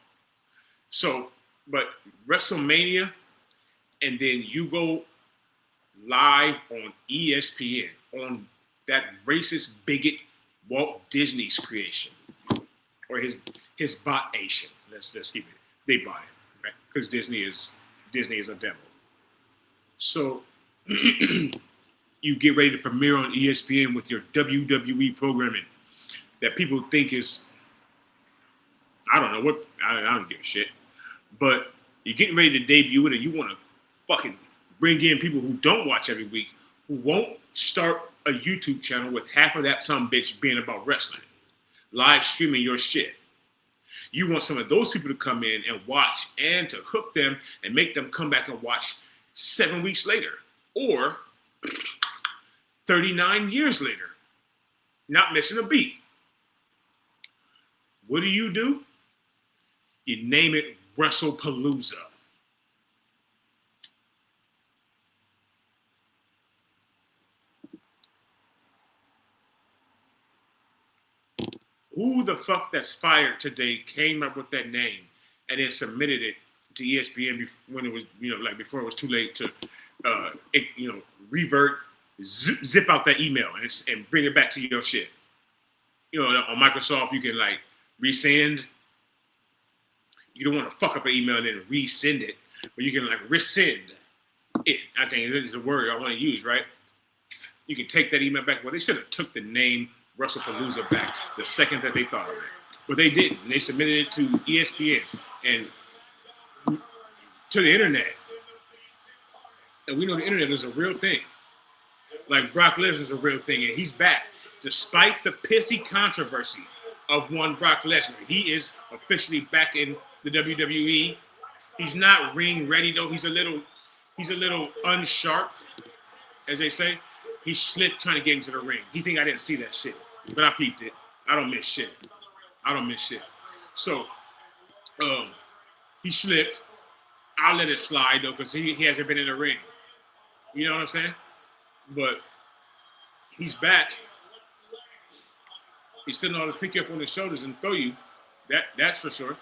So, but WrestleMania, and then you go live on ESPN on that racist bigot Walt Disney's creation, or his bot-ation. Let's just keep it. They bought it, right? Because Disney is a devil. So you get ready to premiere on ESPN with your WWE programming that people think is, I don't know what, I don't give a shit. But you're getting ready to debut it, and you want to fucking bring in people who don't watch every week, who won't start a YouTube channel with half of that some bitch being about wrestling, live streaming your shit. You want some of those people to come in and watch, and to hook them and make them come back and watch 7 weeks later or 39 years later, not missing a beat. What do? You name it WrestlePalooza. Who the fuck that's fired today came up with that name and then submitted it to ESPN when it was, like before it was too late to, revert, zip out that email and bring it back to your shit. On Microsoft, you can like resend. You don't want to fuck up an email and then resend it, but you can like rescind it. I think it's a word I want to use, right? You can take that email back. Well, they should have took the name WrestlePalooza back the second that they thought of it. But they didn't. They submitted it to ESPN and to the internet. And we know the internet is a real thing. Like Brock Lesnar is a real thing, and he's back. Despite the pissy controversy of one Brock Lesnar, he is officially back in the WWE. He's not ring ready though. He's a little unsharp, as they say. He slipped trying to get into the ring. He think I didn't see that shit, but I peeped it. I don't miss shit. So, he slipped. I'll let it slide though, because he hasn't been in the ring. You know what I'm saying? But he's back. He still knows how to pick you up on his shoulders and throw you. That's for sure.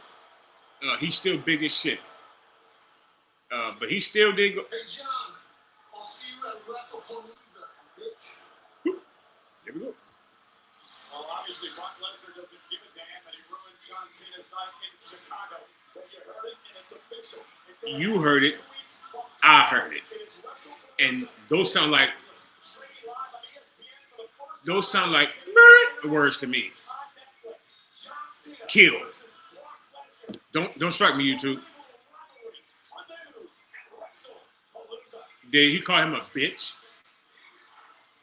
He's still big as shit. But he still did go. Hey, John, I'll see you at WrestlePalooza, bitch. There we go. Well, obviously, Brock Lesnar doesn't give a damn that he ruined John Cena's night in Chicago. But you heard it, and it's official. You heard it. I heard it. And those sound like words to me. Kill. Don't strike me, YouTube. Did he call him a bitch?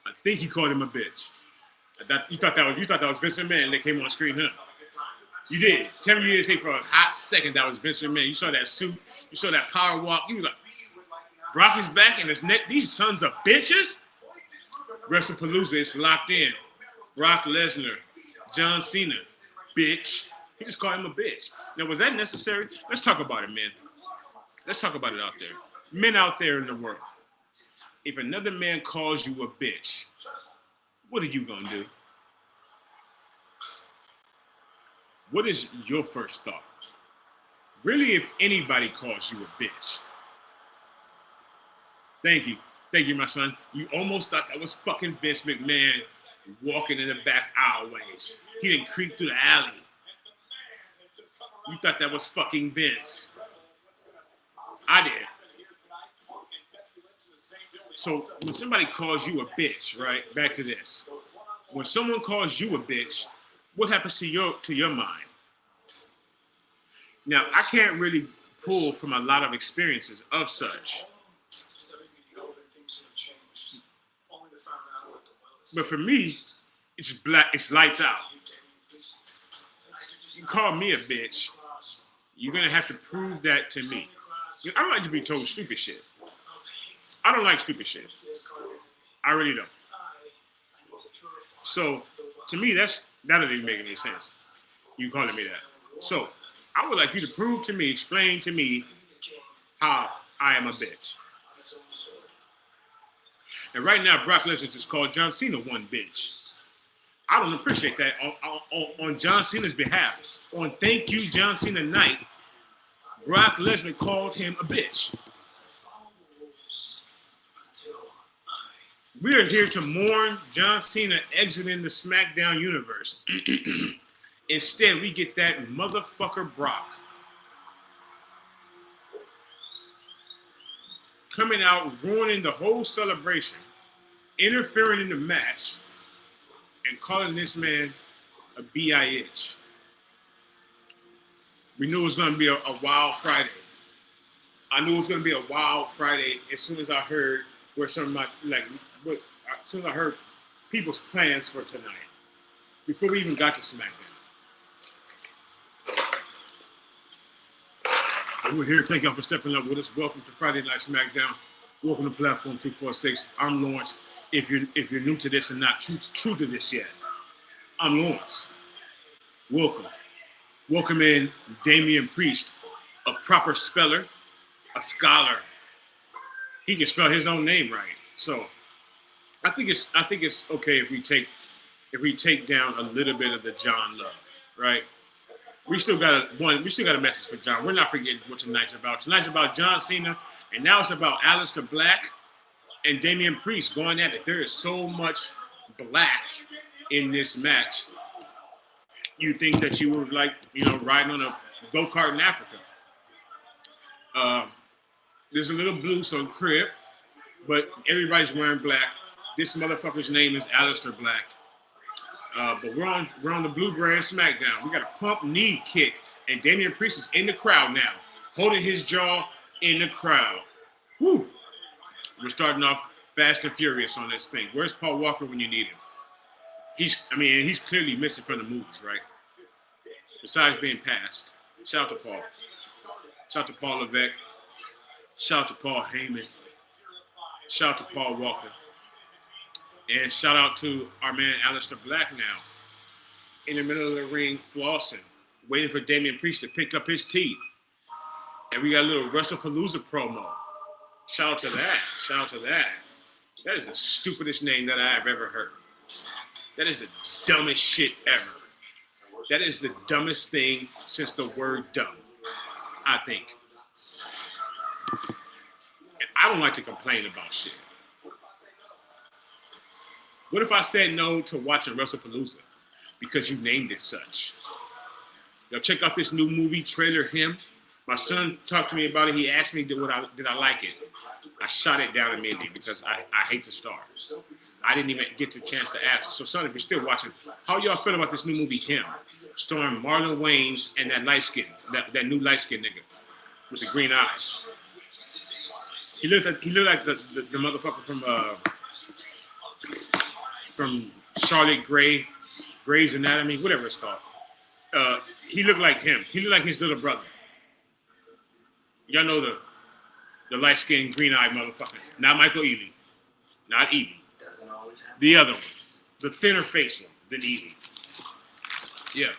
I think he called him a bitch. You thought that was Vince McMahon that came on screen, huh? You did. Tell me you didn't think for a hot second that was Vince McMahon. You saw that suit. You saw that power walk. You was like, Brock is back and his neck. These sons of bitches. WrestlePalooza is locked in. Brock Lesnar, John Cena, bitch. He just called him a bitch. Now, was that necessary? Let's talk about it, man. Let's talk about it out there. Men out there in the world. If another man calls you a bitch, what are you going to do? What is your first thought? Really, if anybody calls you a bitch. Thank you, my son. You almost thought that was fucking Vince McMahon walking in the back aisleways. He didn't creep through the alley. You thought that was fucking Vince. I did. So when somebody calls you a bitch, right? Back to this. When someone calls you a bitch, what happens to your mind? Now, I can't really pull from a lot of experiences of such. But for me, it's black. It's lights out. You call me a bitch, you're gonna have to prove that to me. I don't like to be told stupid shit. I don't like stupid shit. I really don't. So to me, that doesn't even make any sense. You calling me that. So I would like you to prove to me, explain to me how I am a bitch. And right now, Brock Lesnar just called John Cena one bitch. I don't appreciate that on John Cena's behalf. On Thank You John Cena night, Brock Lesnar called him a bitch. We are here to mourn John Cena exiting the SmackDown universe. Instead, we get that motherfucker Brock coming out, ruining the whole celebration, interfering in the match, and calling this man a bitch. We knew it was going to be a wild Friday. I knew it was going to be a wild Friday as soon as I heard where some of my, as soon as I heard people's plans for tonight, before we even got to SmackDown. We're here. Thank y'all for stepping up with us. Welcome to Friday Night SmackDown. Welcome to Platform 246. I'm Lawrence. If you're new to this and not true to this yet, I'm Lawrence. Welcome. Welcome in Damian Priest, a proper speller, a scholar. He can spell his own name right. So I think it's okay if we take down a little bit of the John love, right? We still got a message for John. We're not forgetting what tonight's about. Tonight's about John Cena, and now it's about Aleister Black and Damian Priest going at it. There is so much black in this match. You think that you were riding on a go-kart in Africa. There's a little blue, so crib, but everybody's wearing black. This motherfucker's name is Aleister Black. But we're on the Blue Brand SmackDown. We got a pump knee kick, and Damian Priest is in the crowd now, holding his jaw in the crowd. Woo! We're starting off fast and furious on this thing. Where's Paul Walker when you need him? He's clearly missing from the movies, right? Besides being passed. Shout out to Paul. Shout out to Paul Levesque. Shout out to Paul Heyman. Shout out to Paul Walker. And shout out to our man Aleister Black now. In the middle of the ring, flossing, waiting for Damian Priest to pick up his teeth. And we got a little WrestlePalooza promo. Shout out to that. Shout out to that. That is the stupidest name that I have ever heard. That is the dumbest shit ever. That is the dumbest thing since the word dumb, I think. And I don't like to complain about shit. What if I said no to watching WrestlePalooza because you named it such? Yo, check out this new movie trailer, Him. My son talked to me about it. He asked me, did I like it? I shot it down immediately because I hate the star. I didn't even get the chance to ask. So, son, if you're still watching, how y'all feel about this new movie, Him, starring Marlon Wayans and that that new light skin nigga with the green eyes? He looked like the motherfucker from Charlotte Grey's Anatomy, whatever it's called. He looked like him. He looked like his little brother. Y'all know the light-skinned, green-eyed motherfucker. Not Michael Ealy. Not Ealy. The other one. The thinner-faced one than Ealy. Yeah.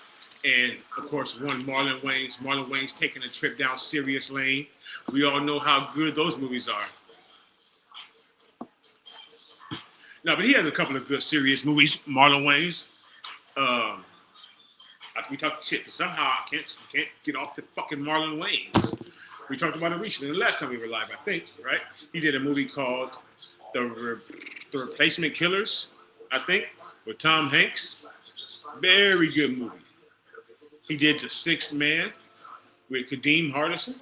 And, of course, one Marlon Wayans. Marlon Wayans taking a trip down Sirius Lane. We all know how good those movies are. No, but he has a couple of good serious movies, Marlon Wayans. We talked shit, but somehow I can't get off the fucking Marlon Wayans. We talked about it recently, the last time we were live, I think, right? He did a movie called The Replacement Killers, I think, with Tom Hanks. Very good movie. He did The Sixth Man with Kadeem Hardison.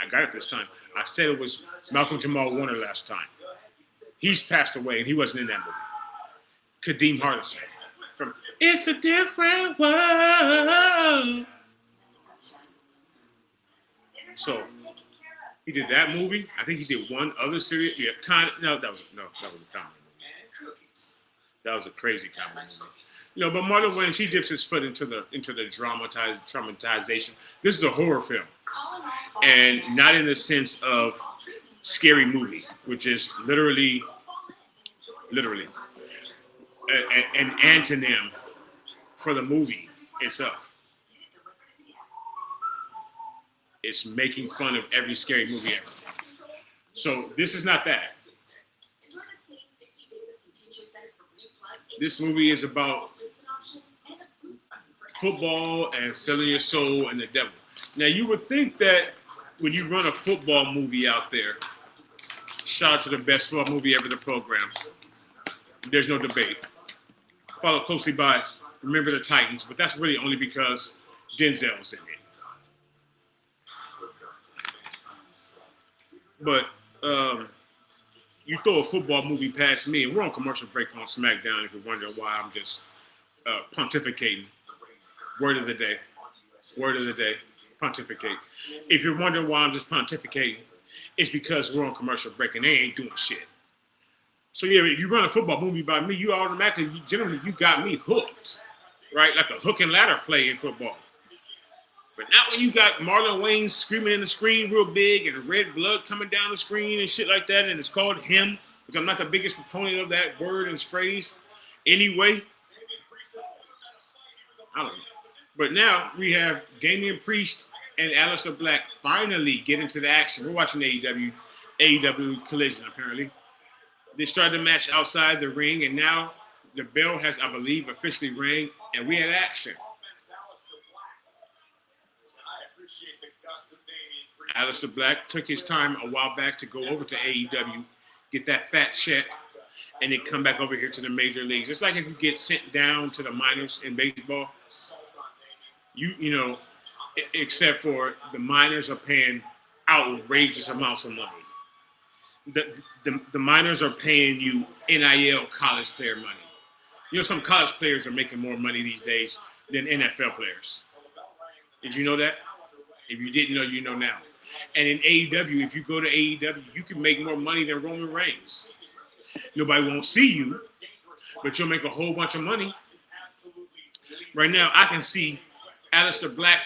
I got it this time. I said it was Malcolm Jamal Warner last time. He's passed away, and he wasn't in that movie. Kadeem Hardison from It's a Different World. So he did that movie. I think he did one other series. Yeah, that was a comedy movie. That was a crazy comedy movie. But Marlon Wayans, he dips his foot into the traumatization. This is a horror film, and not in the sense of scary movie, which is literally an antonym for the movie itself. It's making fun of every scary movie ever. So this is not that. This movie is about football and selling your soul and the devil. Now you would think that when you run a football movie out there, shout out to the best football movie ever, the program. There's no debate. Followed closely by Remember the Titans, but that's really only because Denzel's in it. But you throw a football movie past me, and we're on commercial break on SmackDown if you're wondering why I'm just pontificating. Word of the day. Word of the day. Pontificate. If you're wondering why I'm just pontificating, it's because we're on commercial break and they ain't doing shit. So yeah, if you run a football movie by me, you automatically, generally, you got me hooked, right? Like a hook and ladder play in football. But not when you got Marlon Wayne screaming in the screen real big and red blood coming down the screen and shit like that, and it's called him, which I'm not the biggest proponent of that word and phrase anyway. I don't know. But now we have Damian Priest and Aleister Black finally get into the action. We're watching AEW Collision, apparently. They started the match outside the ring, and now the bell has, I believe, officially rang, and we had action. Aleister Black took his time a while back to go over to AEW, get that fat check, and then come back over here to the major leagues. It's like if you get sent down to the minors in baseball, you know, except for the minors are paying outrageous amounts of money. The minors are paying you NIL college player money. You know, some college players are making more money these days than NFL players. Did you know that? If you didn't know, you know now. And in AEW, if you go to AEW, you can make more money than Roman Reigns. Nobody won't see you, but you'll make a whole bunch of money. Right now, I can see Aleister Black.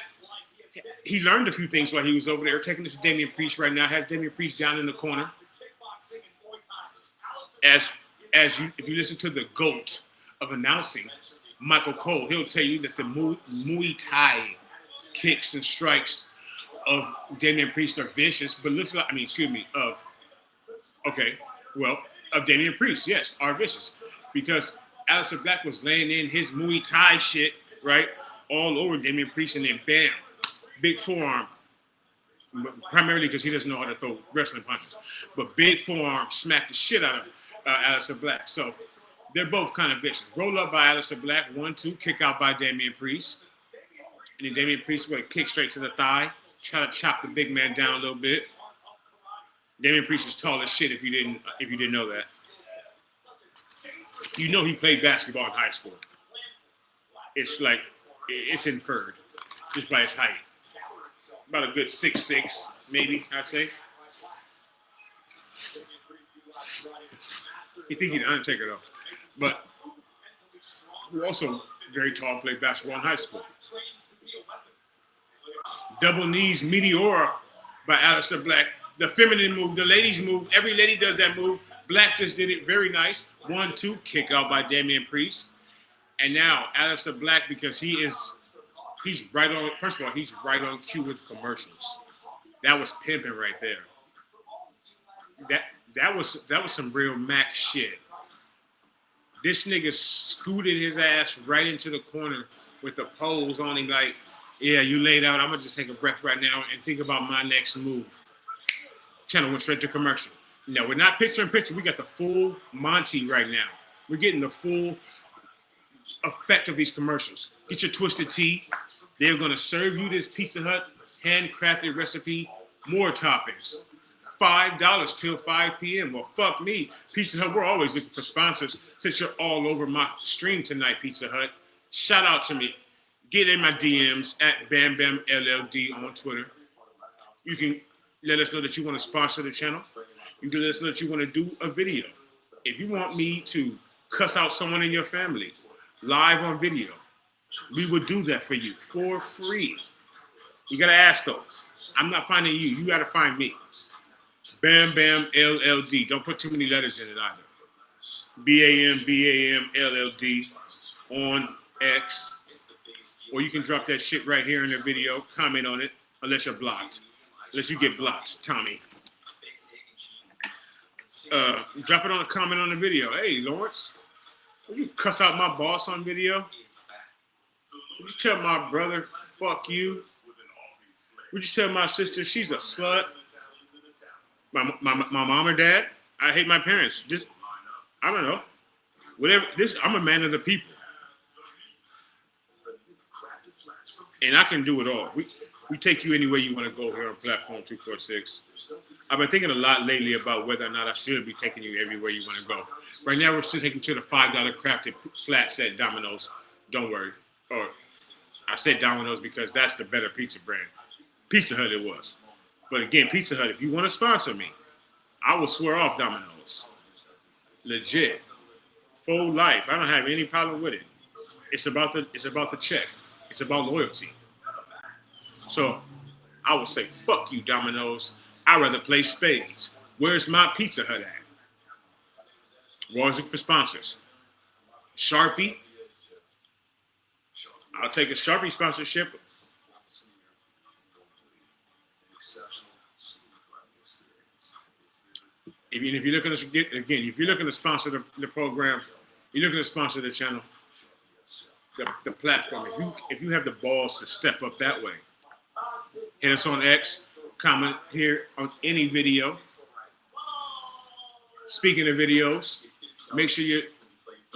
He learned a few things while he was over there. Taking this to Damian Priest right now. Has Damian Priest down in the corner. If you listen to the GOAT of announcing, Michael Cole, he'll tell you that the Muay Thai kicks and strikes of Damian Priest are vicious, but listen, of Damian Priest, yes, are vicious. Because Aleister Black was laying in his Muay Thai shit, right, all over Damian Priest, and then bam, big forearm, primarily because he doesn't know how to throw wrestling punches, but big forearm smacked the shit out of Aleister Black. So they're both kind of vicious. Roll up by Aleister Black, 1-2, kick out by Damian Priest. And then Damian Priest would kick straight to the thigh, try to chop the big man down a little bit. Damian Priest is tall as shit if you didn't know that. You know he played basketball in high school. It's inferred just by his height. About a good 6'6", maybe, I'd say. You think he's an Undertaker, though. But we're also very tall, played basketball in high school. Double knees meteora by Aleister Black. The feminine move, the ladies move. Every lady does that move. Black just did it very nice. 1-2, kick out by Damian Priest. And now Aleister Black, because he's right on. First of all, he's right on cue with commercials. That was pimping right there. That was some real Mac shit. This nigga scooted his ass right into the corner with the pose on him, like, yeah, you laid out. I'm gonna just take a breath right now and think about my next move. Channel went straight to commercial. No, we're not picture in picture. We got the full Monty right now. We're getting the full effect of these commercials. Get your twisted tea. They're gonna serve you this Pizza Hut handcrafted recipe, more toppings. $5 till 5 p.m. Well, fuck me. Pizza Hut, we're always looking for sponsors. Since you're all over my stream tonight, Pizza Hut, shout out to me. Get in my DMs at BamBamLLD on Twitter. You can let us know that you want to sponsor the channel. You can let us know that you want to do a video. If you want me to cuss out someone in your family live on video, we will do that for you for free. You got to ask those. I'm not finding you. You got to find me. Bam Bam LLD. Don't put too many letters in it either. BAMBAMLLD on X, or you can drop that shit right here in the video. Comment on it, unless you're blocked. Unless you get blocked, Tommy. Drop it on a comment on the video. Hey, Lawrence, will you cuss out my boss on video? Would you tell my brother, fuck you? Would you tell my sister she's a slut? My mom or dad? I hate my parents. Just, I don't know. Whatever. I'm a man of the people. And I can do it all. We take you anywhere you want to go here on Platform 246. I've been thinking a lot lately about whether or not I should be taking you everywhere you want to go. Right now, we're still taking you to the $5 crafted flat set Domino's. Don't worry. Or I said Domino's because that's the better pizza brand. Pizza Hut it was. But again, Pizza Hut, if you want to sponsor me, I will swear off Domino's. Legit. Full life. I don't have any problem with it. It's about the check. It's about loyalty. So I would say, fuck you, Domino's. I'd rather play spades. Where's my Pizza Hut at? Always look for sponsors. Sharpie. I'll take a Sharpie sponsorship. If you're looking to get, again, if you're looking to sponsor the program, you're looking to sponsor the channel, the platform. If you have the balls to step up that way, hit us on X, comment here on any video. Speaking of videos, make sure you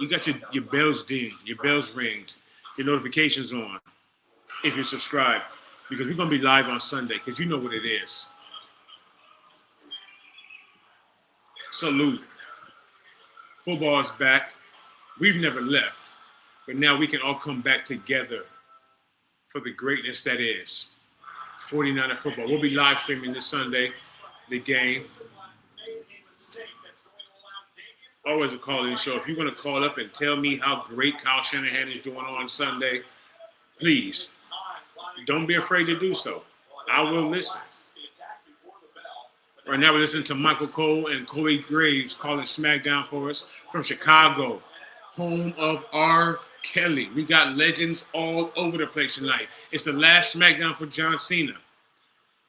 got your bells dinged, your bells ringed, your notifications on if you're subscribed, because we're gonna be live on Sunday, because you know what it is. Salute. Football is back. We've never left, but now we can all come back together for the greatness that is 49er football. We'll be live streaming this Sunday, the game. Always a call-in show. If you want to call up and tell me how great Kyle Shanahan is doing on Sunday, please don't be afraid to do so. I will listen. Right now we're listening to Michael Cole and Corey Graves calling Smackdown for us from Chicago, home of R. Kelly. We got legends all over the place tonight. It's the last Smackdown for John Cena.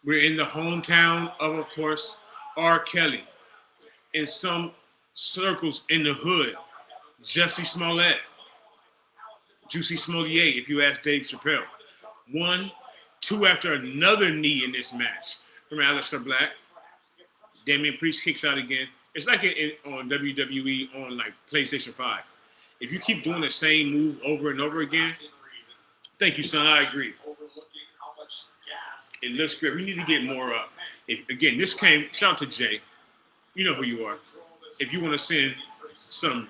We're in the hometown of course, R. Kelly. In some circles in the hood, Jussie Smollett, Juicy Smollett, if you ask Dave Chappelle. 1, 2 after another knee in this match from Aleister Black. Damian Priest kicks out again. It's like on WWE on like PlayStation 5. If you keep doing the same move over and over again, thank you, son. I agree. It looks great. We need to get more up. Again, this came, shout out to Jay. You know who you are. If you want to send some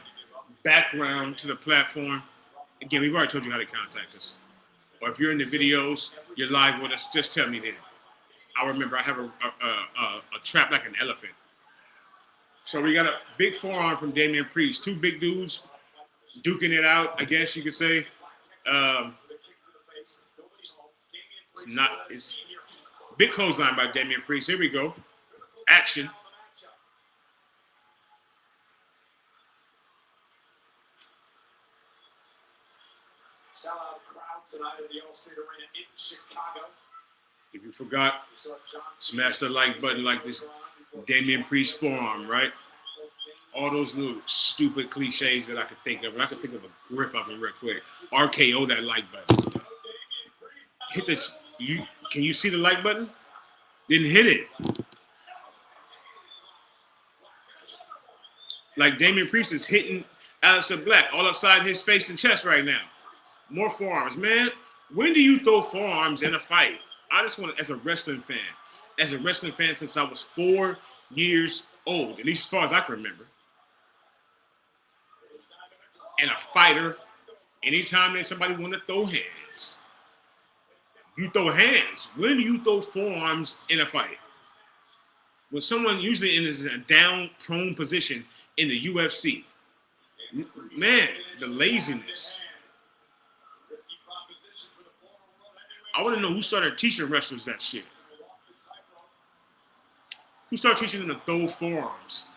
background to the platform, again, we've already told you how to contact us. Or if you're in the videos, you're live with us, just tell me then. I remember I have a trap like an elephant. So we got a big forearm from Damian Priest. 2 big dudes duking it out, I guess you could say. It's big clothesline by Damian Priest. Here we go. Action. Sellout crowd tonight at the Allstate Arena in Chicago. If you forgot, smash the like button like this Damian Priest forearm, right? All those little stupid cliches that I could think of. And I could think of a grip of it real quick. RKO that like button. Hit this. Can you see the like button? Didn't hit it. Like Damian Priest is hitting Aleister Black all upside his face and chest right now. More forearms. Man, when do you throw forearms in a fight? I just want to, as a wrestling fan since I was 4 years old, at least as far as I can remember, and a fighter, anytime that somebody want to throw hands, you throw hands. When do you throw forearms in a fight? When someone usually is in a down, prone position in the UFC. Man, the laziness. I want to know who started teaching wrestlers that shit. Who started teaching them to throw forearms?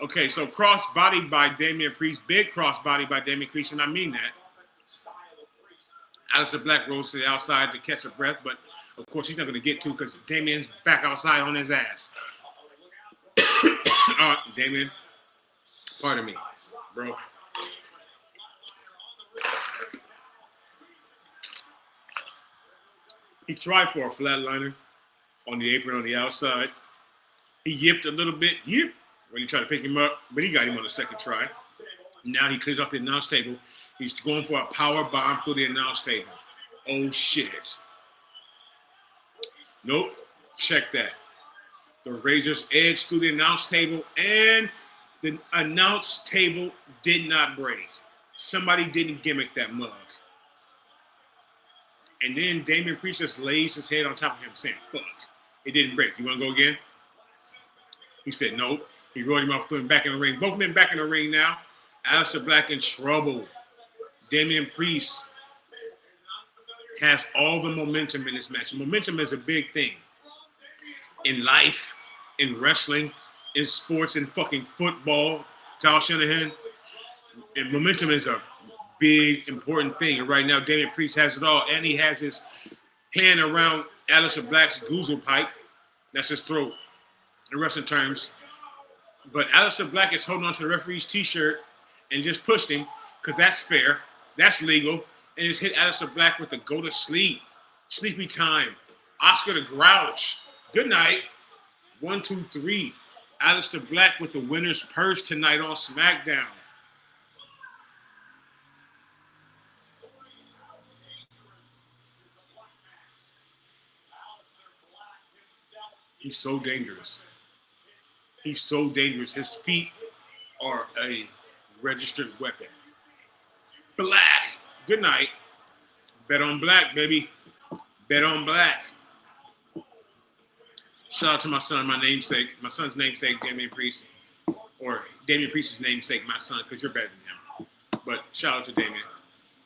Okay, so cross body by Damian Priest, big cross body by Damian Priest, and I mean that. Aleister Black rolls to the outside to catch a breath, but of course he's not going to get to because Damian's back outside on his ass. Damian, pardon me, bro. He tried for a flatliner on the apron on the outside. He yipped a little bit, when he tried to pick him up, but he got him on the second try. Now he clears off the announce table. He's going for a power bomb through the announce table. Oh, shit. Nope. Check that. The Razor's Edge through the announce table, and the announce table did not break. Somebody didn't gimmick that mug. And then Damian Priest just lays his head on top of him saying, fuck. It didn't break. You want to go again? He said, nope. He rolled him off, threw him back in the ring. Both men back in the ring now. Aleister Black in trouble. Damian Priest has all the momentum in this match. Momentum is a big thing. In life, in wrestling, in sports, in fucking football, Kyle Shanahan. And momentum is a big, important thing. And right now, Damian Priest has it all. And he has his hand around Aleister Black's goozle pipe. That's his throat, in wrestling terms. But Aleister Black is holding on to the referee's t-shirt and just pushed him because that's fair. That's legal. And just hit Aleister Black with the go to sleep. Sleepy time. Oscar the Grouch. Good night. 1, 2, 3. Aleister Black with the winner's purse tonight on SmackDown. He's so dangerous. He's so dangerous. His feet are a registered weapon. Black. Good night. Bet on Black, baby. Bet on Black. Shout out to my son, my namesake. My son's namesake, Damian Priest. Or Damian Priest's namesake, my son, because you're better than him. But shout out to Damian.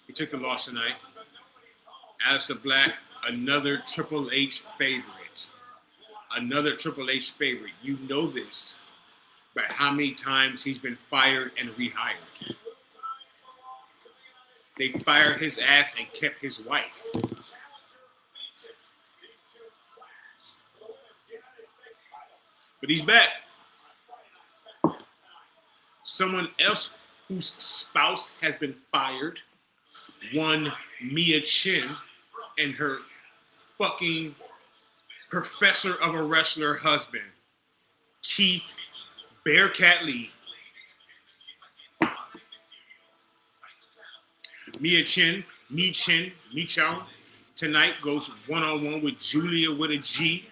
He took the loss tonight. Aleister Black, another Triple H favorite. Another Triple H favorite. You know this by how many times he's been fired and rehired. They fired his ass and kept his wife. But he's back. Someone else whose spouse has been fired, one Mia Chin and her fucking professor of a wrestler husband, Keith Bearcat Lee. Mi Chow tonight goes one-on-one with Julia with a G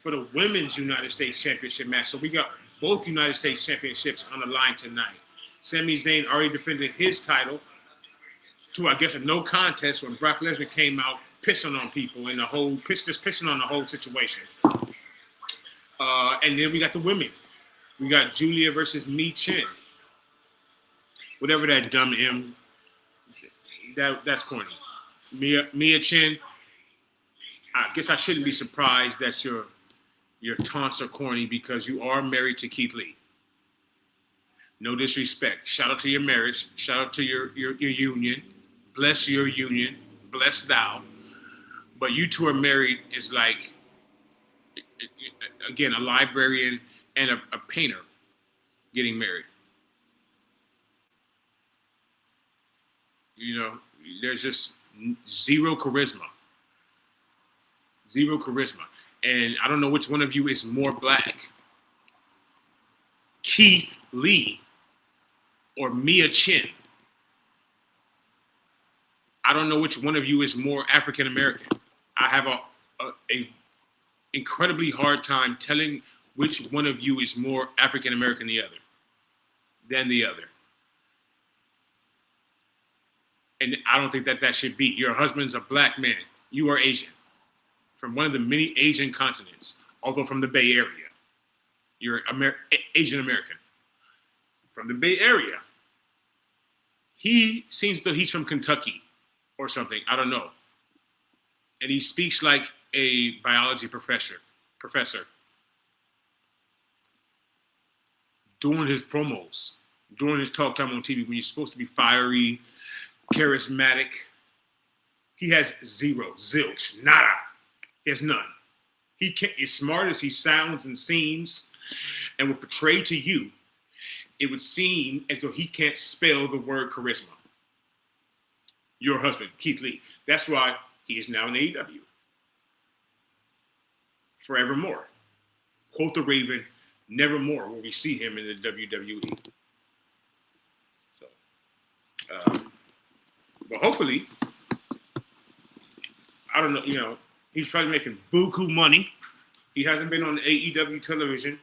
for the Women's United States Championship match. So we got both United States Championships on the line tonight. Sami Zayn already defended his title to, I guess, a no contest when Brock Lesnar came out pissing on people and pissing on the whole situation. And then we got the women. We got Julia versus Mi Chin. Whatever that dumb M, that's corny. Mia Chin, I guess I shouldn't be surprised that your taunts are corny because you are married to Keith Lee. No disrespect. Shout out to your marriage. Shout out to your union. Bless your union. Bless thou. But you two are married is like, again, a librarian and a painter getting married. You know, there's just zero charisma. Zero charisma. And I don't know which one of you is more black. Keith Lee or Mia Chin. I don't know which one of you is more African American. I have a incredibly hard time telling which one of you is more African American than the other. And I don't think that should be. Your husband's a black man. You are Asian. From one of the many Asian continents, although from the Bay Area. You're Asian American. From the Bay Area. He seems though he's from Kentucky or something. I don't know. And he speaks like a biology professor. during his promos, during his talk time on TV, when you're supposed to be fiery, charismatic. He has zero, zilch, nada. He has none. He can't, as smart as he sounds and seems and will portray to you, it would seem as though he can't spell the word charisma. Your husband, Keith Lee. That's why he is now in AEW. Forevermore. Quote the Raven, nevermore will we see him in the WWE. So, but hopefully, I don't know, he's probably making buku money. He hasn't been on AEW television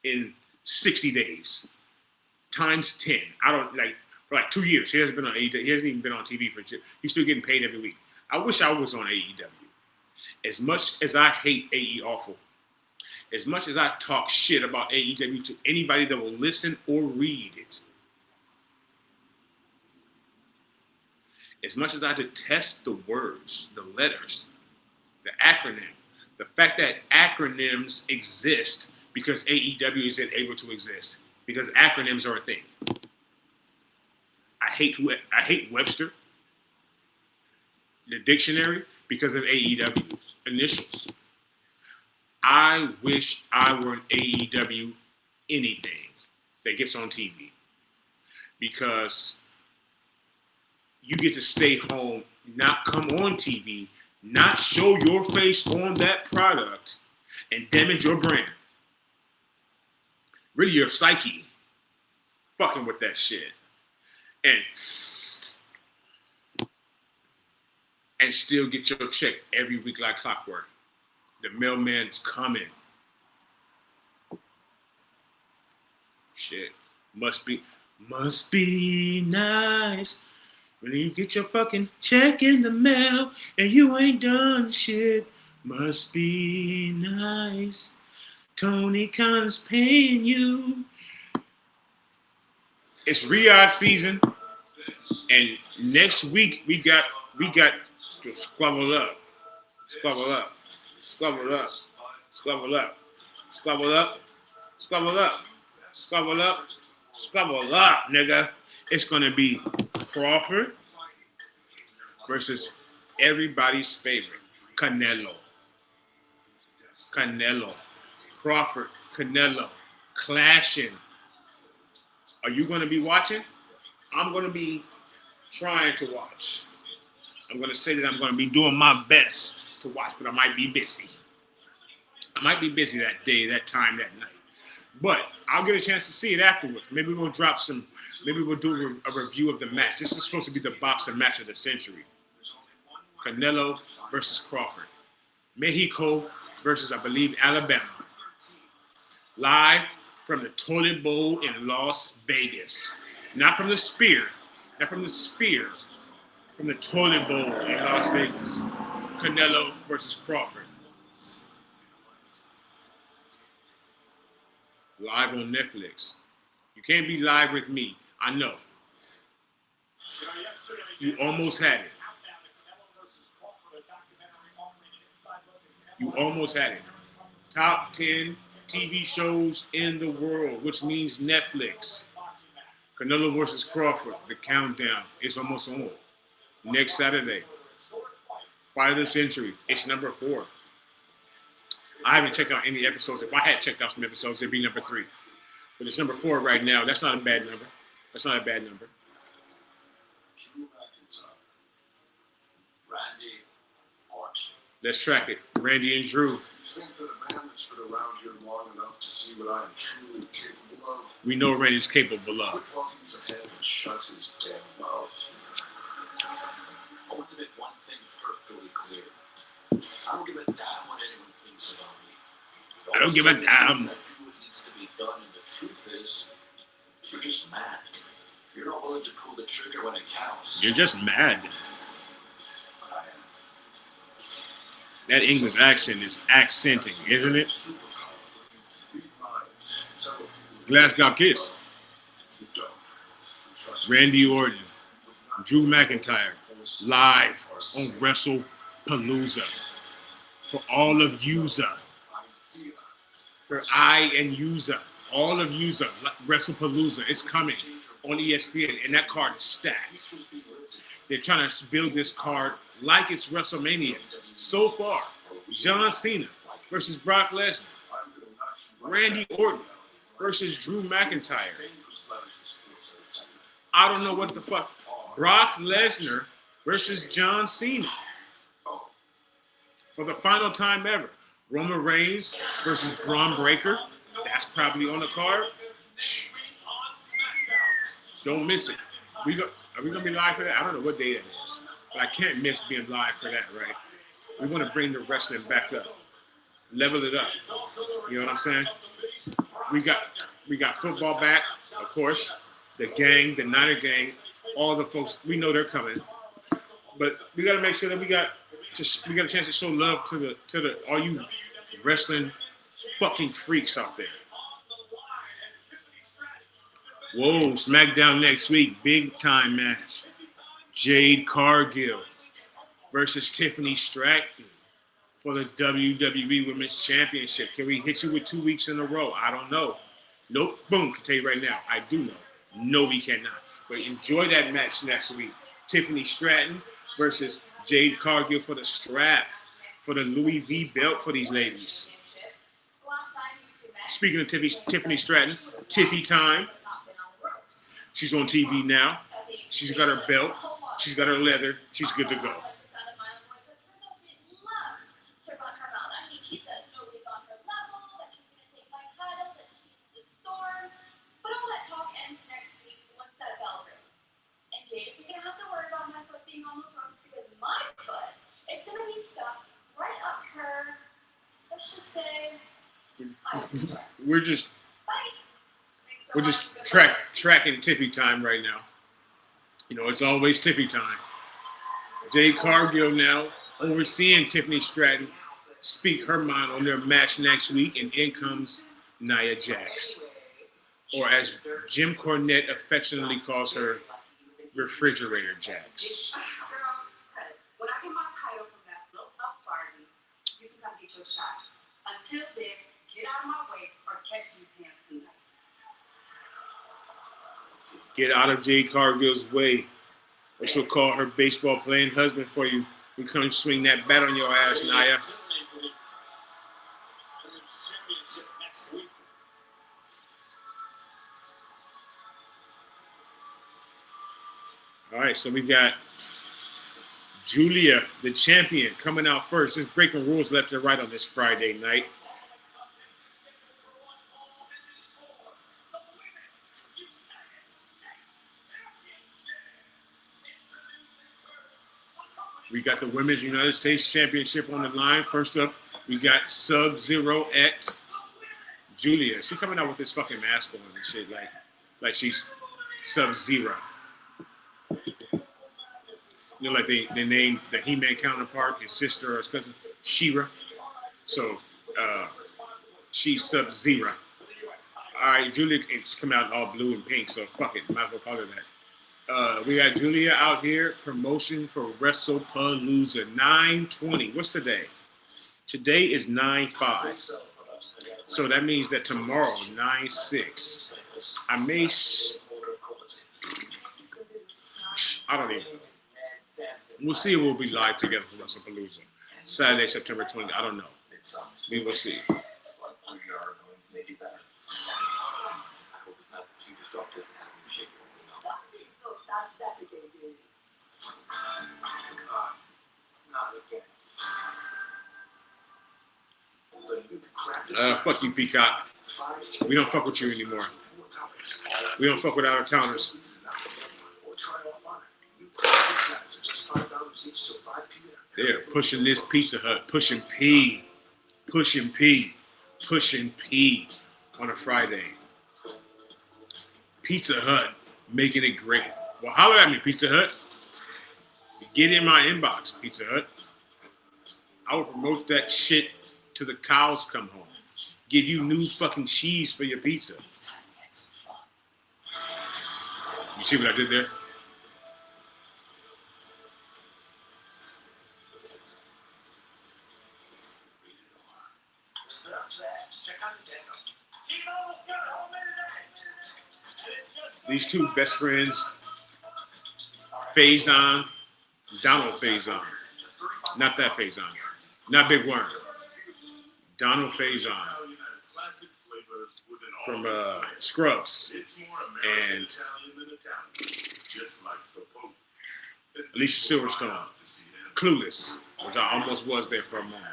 in 60 days. Times 10. For like 2 years. He hasn't been on AEW. He hasn't even been on TV for shit. He's still getting paid every week. I wish I was on AEW. As much as I hate AE Awful, as much as I talk shit about AEW to anybody that will listen or read it, as much as I detest the words, the letters, the acronym, the fact that acronyms exist because AEW isn't able to exist, because acronyms are a thing. I hate Webster, the dictionary, because of AEW's initials. I wish I were an AEW anything that gets on TV, because you get to stay home, not come on TV, not show your face on that product, and damage your brand. Really, your psyche fucking with that shit. And still get your check every week like clockwork. The mailman's coming. Shit. Must be nice when you get your fucking check in the mail and you ain't done shit. Must be nice. Tony Khan's paying you. It's Riyadh season, and next week we got to squabble up, squabble up, squabble up, squabble up, squabble up, squabble up, squabble up, squabble up, nigga. It's gonna be Crawford versus everybody's favorite, Canelo. Crawford, Canelo, clashing. Are you going to be watching? I'm going to be trying to watch. I'm going to say that I'm going to be doing my best to watch, but I might be busy. I might be busy that day, that time, that night. But I'll get a chance to see it afterwards. Maybe we'll do a review of the match. This is supposed to be the boxing match of the century. Canelo versus Crawford. Mexico versus, I believe, Alabama. Live from the Toilet Bowl in Las Vegas. Not from the Sphere. From the Toilet Bowl in Las Vegas. Canelo versus Crawford. Live on Netflix. You can't be live with me. I know. You almost had it. You almost had it. Top 10 TV shows in the world, which means Netflix. Canelo versus Crawford, the countdown is almost on. Next Saturday, fight of the century. It's number 4. I haven't checked out any episodes. If I had checked out some episodes, it'd be number 3. But it's number 4 right now. That's not a bad number. Drew McIntyre, Randy Orton. Let's track it. Randy and Drew. You think that a man that's been around here long enough to see what I am truly capable of? We know Randy's capable of. Quit while he's ahead and shut his damn mouth. I want to make one thing perfectly clear. I don't give a damn what anyone thinks about me. I don't give a damn. I do what needs to be done, and the truth is, you're just mad. You're not willing to pull the trigger when it counts. You're just mad. But I am. That English accent is accenting, isn't it? Glasgow Kiss. Randy Orton. Drew McIntyre. Live on WrestlePalooza. For all of User. For I and User. all of you's WrestlePalooza. It's coming on ESPN, and that card is stacked. They're trying to build this card like it's WrestleMania. So far, John Cena versus Brock Lesnar, Randy Orton versus Drew McIntyre. I don't know what the fuck. Brock Lesnar versus John Cena for the final time ever. Roman Reigns versus Braun Breaker. That's probably on the card. Don't miss it. Are we gonna be live for that? I don't know what day that is, but I can't miss being live for that, right? We want to bring the wrestling back up, level it up. You know what I'm saying? We got football back, of course. The gang, the Niner gang, all the folks. We know they're coming, but we got to make sure that we got a chance to show love to the all you wrestling fucking freaks out there. Whoa, Smackdown next week, big time match. Jade Cargill versus Tiffany Stratton for the WWE Women's Championship. Can we hit you with 2 weeks in a row? I don't know. Nope. Boom. Can tell you right now. I do know. No, we cannot. But enjoy that match next week. Tiffany Stratton versus Jade Cargill for the strap, for the Louis V belt for these ladies. Speaking of Tiffany Stratton, Tiffy time. She's on TV now. She's got her belt. She's got her leather. She's good to go. We're just tracking Tiffy time right now. You know, it's always Tiffy time. Jade Cargill now overseeing Tiffany Stratton speak her mind on their match next week, and in comes Nia Jax, or as Jim Cornette affectionately calls her, Refrigerator Jax. When I get my title from that built-up party, you can come get your shot. Until then, get out of my way or catch these hands tonight. Get out of Jade Cargill's way, or she'll call her baseball-playing husband for you. We come swing that bat on your ass, Nia. All right, so we got Julia, the champion, coming out first. Just breaking rules left and right on this Friday night. We got the Women's United States Championship on the line. First up, we got Sub-Zero at Julia. She coming out with this fucking mask on and shit, like she's Sub-Zero. You know, like they named the He-Man counterpart, his sister or his cousin, She-Ra. So she's Sub-Zero. All right, Julia is coming out all blue and pink, so fuck it, might as well call her that. We got Julia out here, promotion for WrestlePalooza 9/20. What's today? Today is 9/5. So that means that tomorrow, 9/6. I don't even know. We'll see if we'll be live together for WrestlePalooza. Saturday, September 20th. I don't know. We will see. Fuck you, Peacock. We don't fuck with you anymore. We don't fuck with out-of-towners. They're pushing this Pizza Hut, pushing P on a Friday. Pizza Hut, making it great. Well, holler at me, Pizza Hut. Get in my inbox, Pizza Hut. I will promote that shit till the cows come home. Give you new fucking cheese for your pizza. You see what I did there? Check out the demo. these two best friends, Faison, Donald Faison, not that Faison, not Big Worm, Donald Faison from Scrubs, and Alicia Silverstone, Clueless, which I almost was there for a moment.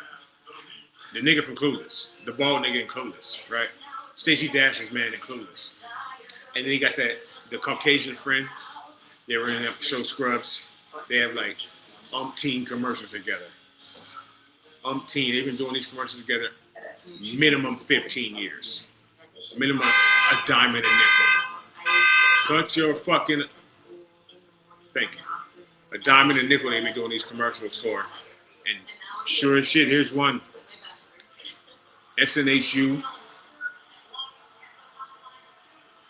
The nigga from Clueless, the bald nigga in Clueless, right? Stacey Dash's man in Clueless. And then you got the Caucasian friend. They were in that show Scrubs. They have like umpteen commercials together. Umpteen. They've been doing these commercials together minimum 15 years. Minimum a dime and a nickel. Cut your fucking... Thank you. A dime and a nickel they've been doing these commercials for. And sure as shit, here's one. SNHU.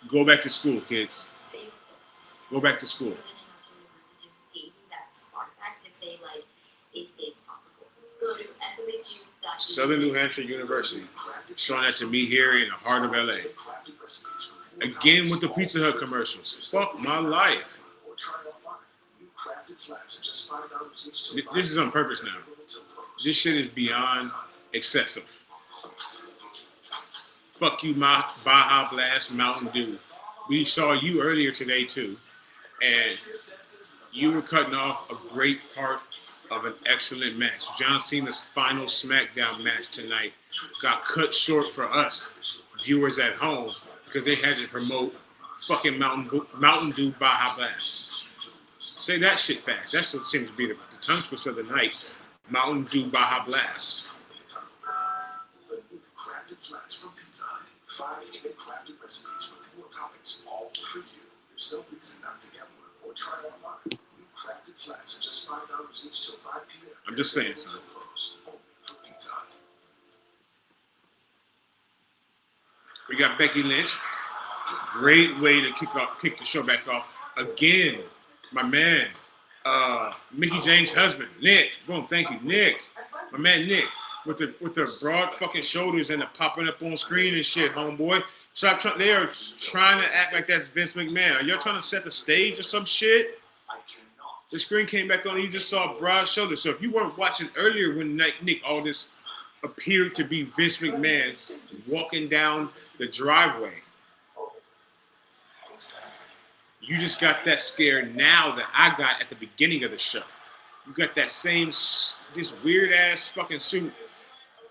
Go back to school, kids. Go back to school. Southern New Hampshire University. Showing that to me here in the heart of LA. Again with the Pizza Hut commercials. Fuck my life. This is on purpose now. This shit is beyond excessive. Fuck you, my Baja Blast Mountain Dew. We saw you earlier today too, and you were cutting off a great part of an excellent match. John Cena's final SmackDown match tonight got cut short for us viewers at home because they had to promote fucking Mountain Dew Baja Blast. Say that shit fast. That's what seems to be the tongue twister of the night. Mountain Dew Baja Blast. The new crafted flats from Pizza Hut. 5 handcrafted recipes with more toppings, all for you. There's no reason not to get one or try all 5. New crafted flats are just $5 each till 5 p.m. I'm just saying, son. Only for Pizza Hut. We got Becky Lynch. Great way to kick the show back off. Again, my man, Mickey James' husband, Nick. Boom, thank you, Nick. My man Nick. With the broad fucking shoulders and the popping up on screen and shit, homeboy. Stop trying. They are trying to act like that's Vince McMahon. Are y'all trying to set the stage or some shit? The screen came back on and you just saw broad shoulders. So if you weren't watching earlier when Nick Aldis appeared to be Vince McMahon walking down the driveway, you just got that scare now that I got at the beginning of the show. You got that same, this weird ass fucking suit.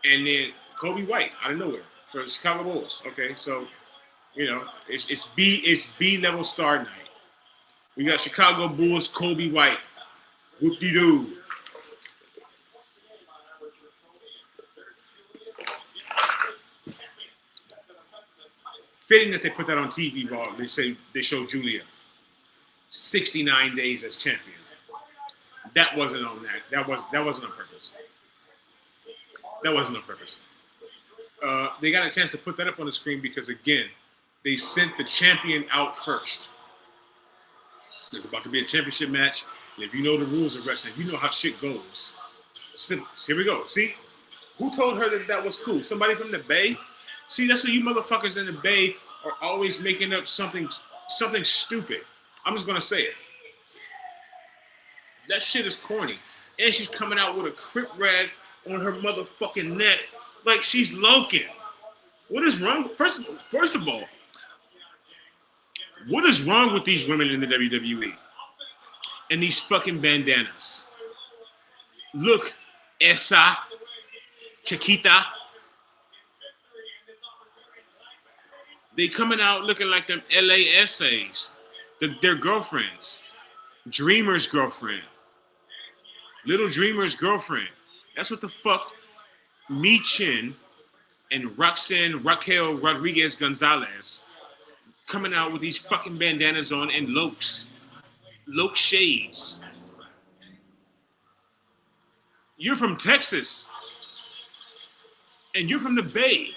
And then Kobe White out of nowhere for the Chicago Bulls. Okay, so you know it's B level star night. We got Chicago Bulls Kobe White. Whoop-de-doo. Fitting that they put that on TV while they show Julia 69 days as champion. That wasn't on that. That wasn't on purpose. That wasn't on purpose. They got a chance to put that up on the screen because, again, they sent the champion out first. There's about to be a championship match, and if you know the rules of wrestling, you know how shit goes. Here we go. See? Who told her that was cool? Somebody from the Bay? See, that's what you motherfuckers in the Bay are always making up something stupid. I'm just going to say it. That shit is corny. And she's coming out with a crip rag on her motherfucking neck like she's Logan. What is wrong? First of all, what is wrong with these women in the WWE? And these fucking bandanas. Look, Esa, Chiquita. They coming out looking like them LA essays. Their girlfriends. Dreamer's girlfriend. Little Dreamer's girlfriend. That's what the fuck Mi Chin and Raquel Rodriguez Gonzalez coming out with these fucking bandanas on and Loke shades. You're from Texas. And you're from the Bay.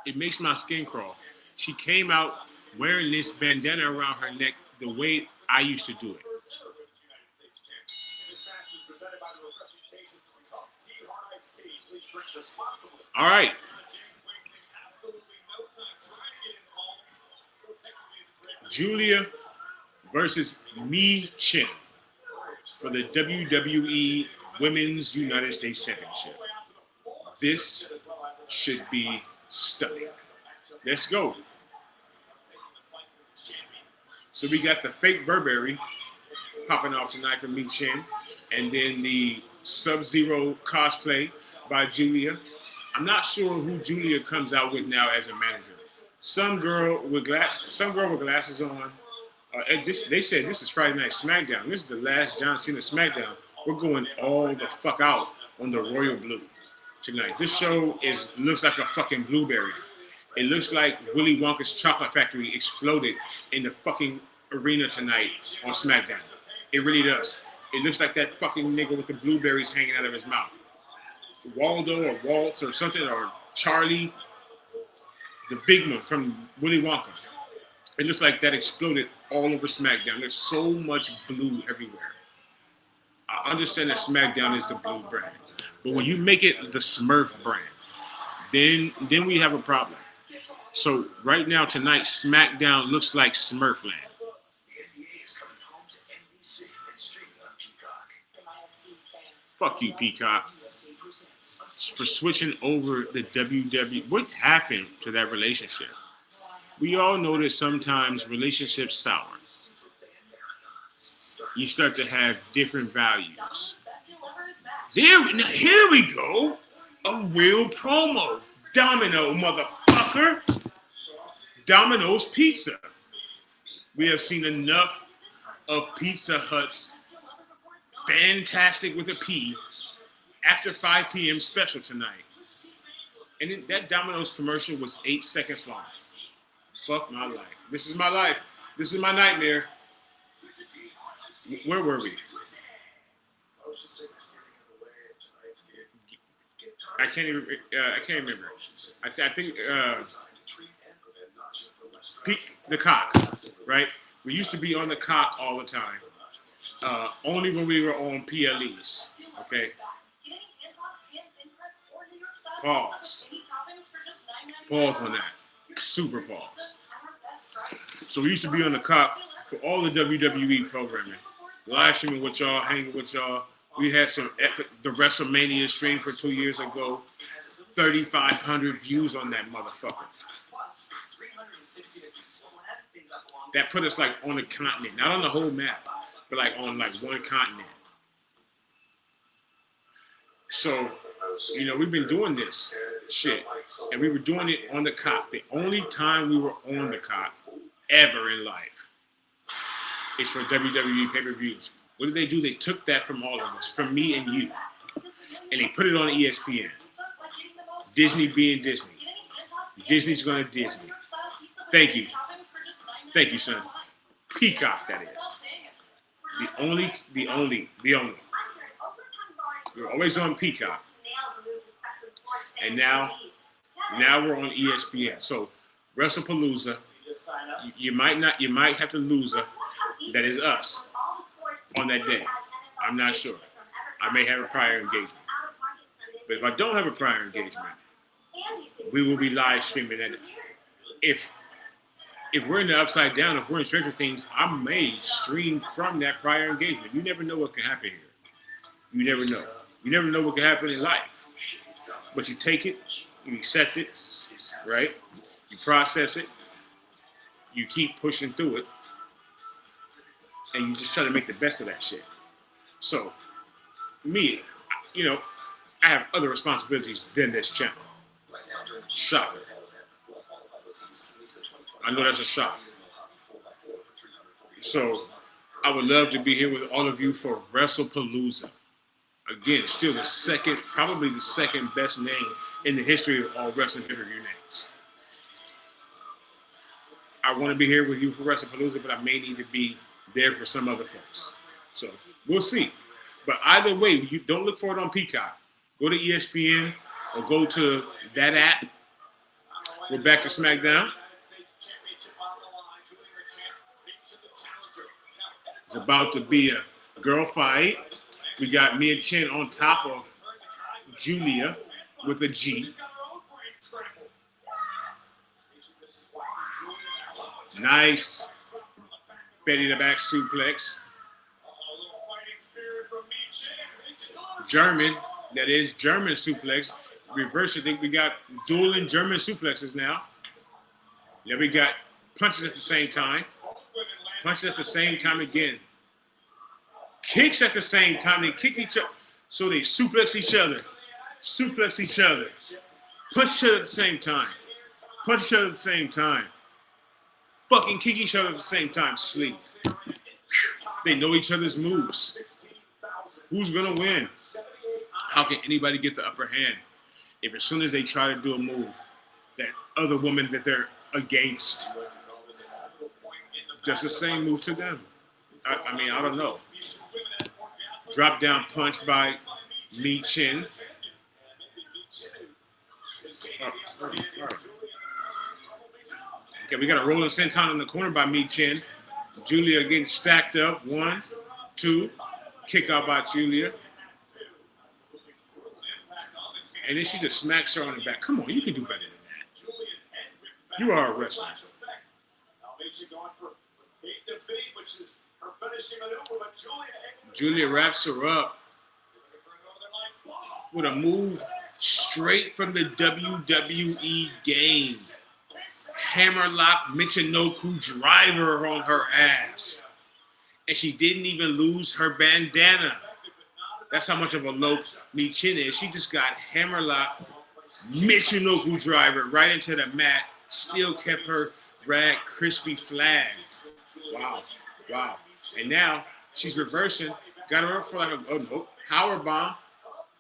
It makes my skin crawl. She came out wearing this bandana around her neck the way I used to do it. All right. Julia versus Mi Chen for the WWE Women's United States Championship. This should be stunning. Let's go. So we got the fake Burberry popping off tonight from Mi Chen, and then the Sub-Zero cosplay by Julia. I'm not sure who Julia comes out with now as a manager. Some girl with glasses on. They said this is Friday Night Smackdown. This is the last John Cena Smackdown. We're going all the fuck out on the royal blue tonight. This show looks like a fucking blueberry. It looks like Willy Wonka's chocolate factory exploded in the fucking arena tonight on SmackDown. It really does. It looks like that fucking nigga with the blueberries hanging out of his mouth. Waldo or Waltz or something, or Charlie, the big one from Willy Wonka. It looks like that exploded all over SmackDown. There's so much blue everywhere. I understand that SmackDown is the blue brand, but when you make it the Smurf brand, then we have a problem. So right now tonight, SmackDown looks like Smurfland. Fuck you, Peacock, for switching over the WWE. What happened to that relationship? We all know that sometimes relationships sour. You start to have different values. Here we go. A real promo. Domino, motherfucker. Domino's Pizza. We have seen enough of Pizza Hut's Fantastic with a P after 5 p.m. special tonight. And that Domino's commercial was 8 seconds long. Fuck my life. This is my life. This is my nightmare. Where were we? I can't remember. I think the cock, right? We used to be on the cock all the time. Only when we were on PLEs. Okay. Pause. Pause on that. Super pause. So we used to be on the cock for all the WWE programming. Live streaming with y'all, hanging with y'all. We had the WrestleMania stream for 2 years ago. 3,500 views on that motherfucker. That put us like on the continent, not on the whole map, but like on like one continent. So, we've been doing this shit, and we were doing it on the cock. The only time we were on the cock ever in life is for WWE pay-per-views. What did they do? They took that from all of us, from me and you, and they put it on ESPN. Disney being Disney. Disney's going to Disney. Thank you. Thank you, son. Peacock, that is. The only. We're always on Peacock. And now we're on ESPN. So WrestlePalooza, you might have to lose that is us on that day. I'm not sure. I may have a prior engagement. But if I don't have a prior engagement, we will be live streaming that. If we're in the Upside Down, if we're in Stranger Things, I may stream from that prior engagement. You never know what can happen here. You never know. You never know what can happen in life. But you take it, you accept it, right? You process it, you keep pushing through it, and you just try to make the best of that shit. So, me, I have other responsibilities than this channel. Shocker. I know that's a shock. So, I would love to be here with all of you for WrestlePalooza. Again, still probably the second best name in the history of all wrestling pay-per-view names. I want to be here with you for WrestlePalooza, but I may need to be there for some other folks. So we'll see. But either way, you don't look for it on Peacock. Go to ESPN or go to that app. We're back to SmackDown. It's about to be a girl fight. We got Mia Chen on top of Julia. with a G. Nice belly to back suplex. German, that is German suplex. Reverse, I think we got dueling German suplexes now. Yeah, we got punches at the same time. Punches at the same time again. Kicks at the same time. They kick each other. So they suplex each other. Suplex each other. Punch each other at the same time. Punch each other at the same time. Fucking kick each other at the same time. Sleep. They know each other's moves. Who's gonna win? How can anybody get the upper hand if as soon as they try to do a move, that other woman that they're against does the same move to them? I mean, I don't know. Drop down punch by Mi Chin. Okay, we got a rolling senton in the corner by Mi Chin. Julia getting stacked up. 1, 2. Kick out by Julia. And then she just smacks her on the back. Come on, you can do better than that. You are a wrestler. Julia wraps her up with a move straight from the WWE game. Hammerlock Michinoku driver on her ass. And she didn't even lose her bandana. That's how much of a low Mi Chin is. She just got Hammerlock Michinoku driver right into the mat. Still kept her rag crispy flagged. Wow. Wow. And now she's reversing. Got her up for like a power bomb.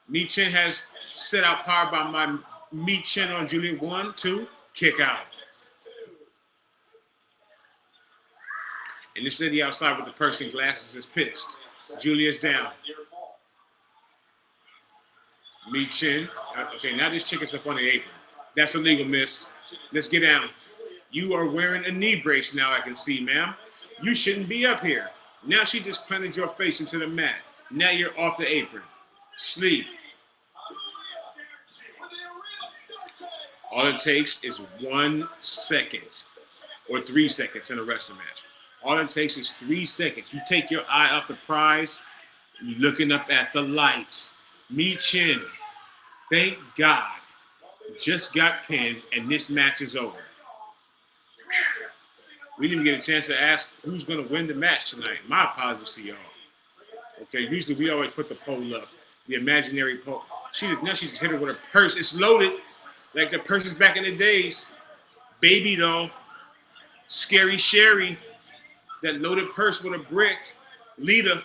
Mi Chin has set out power bomb by Mi Chin on Julia. 1, 2, kick out. And this lady outside with the purse and glasses is pissed. Julia's down. Mi Chin. Okay, now this chick is up on the apron. That's illegal, miss. Let's get down. You are wearing a knee brace now, I can see, ma'am. You shouldn't be up here. Now she just planted your face into the mat. Now you're off the apron. Sleep. All it takes is 1 second or 3 seconds in a wrestling match. All it takes is 3 seconds. You take your eye off the prize, you're looking up at the lights. Mi Chin, thank God, just got pinned, and this match is over. We didn't get a chance to ask who's going to win the match tonight. My apologies to y'all. Okay, usually we always put the poll up, the imaginary poll. Now she just hit her with a purse. It's loaded, like the purses back in the days. Baby doll, Scary Sherry, that loaded purse with a brick. Lita,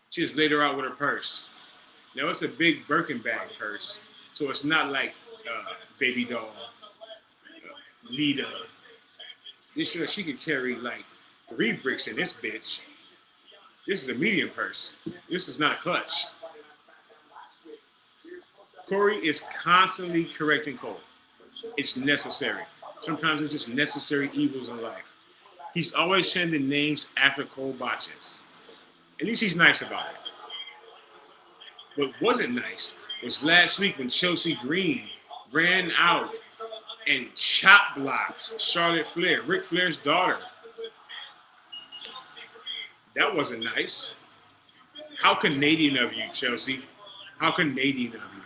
she just laid her out with her purse. Now it's a big Birkin bag purse, so it's not like baby doll, Lita. This year she could carry like 3 bricks in this bitch. This is a medium purse. This is not a clutch. Corey is constantly correcting Cole. It's necessary. Sometimes it's just necessary evils in life. He's always sending names after Cole botches. At least he's nice about it. What wasn't nice was last week when Chelsea Green ran out and chop blocked Charlotte Flair, Ric Flair's daughter. That wasn't nice. How Canadian of you, Chelsea. How Canadian of you.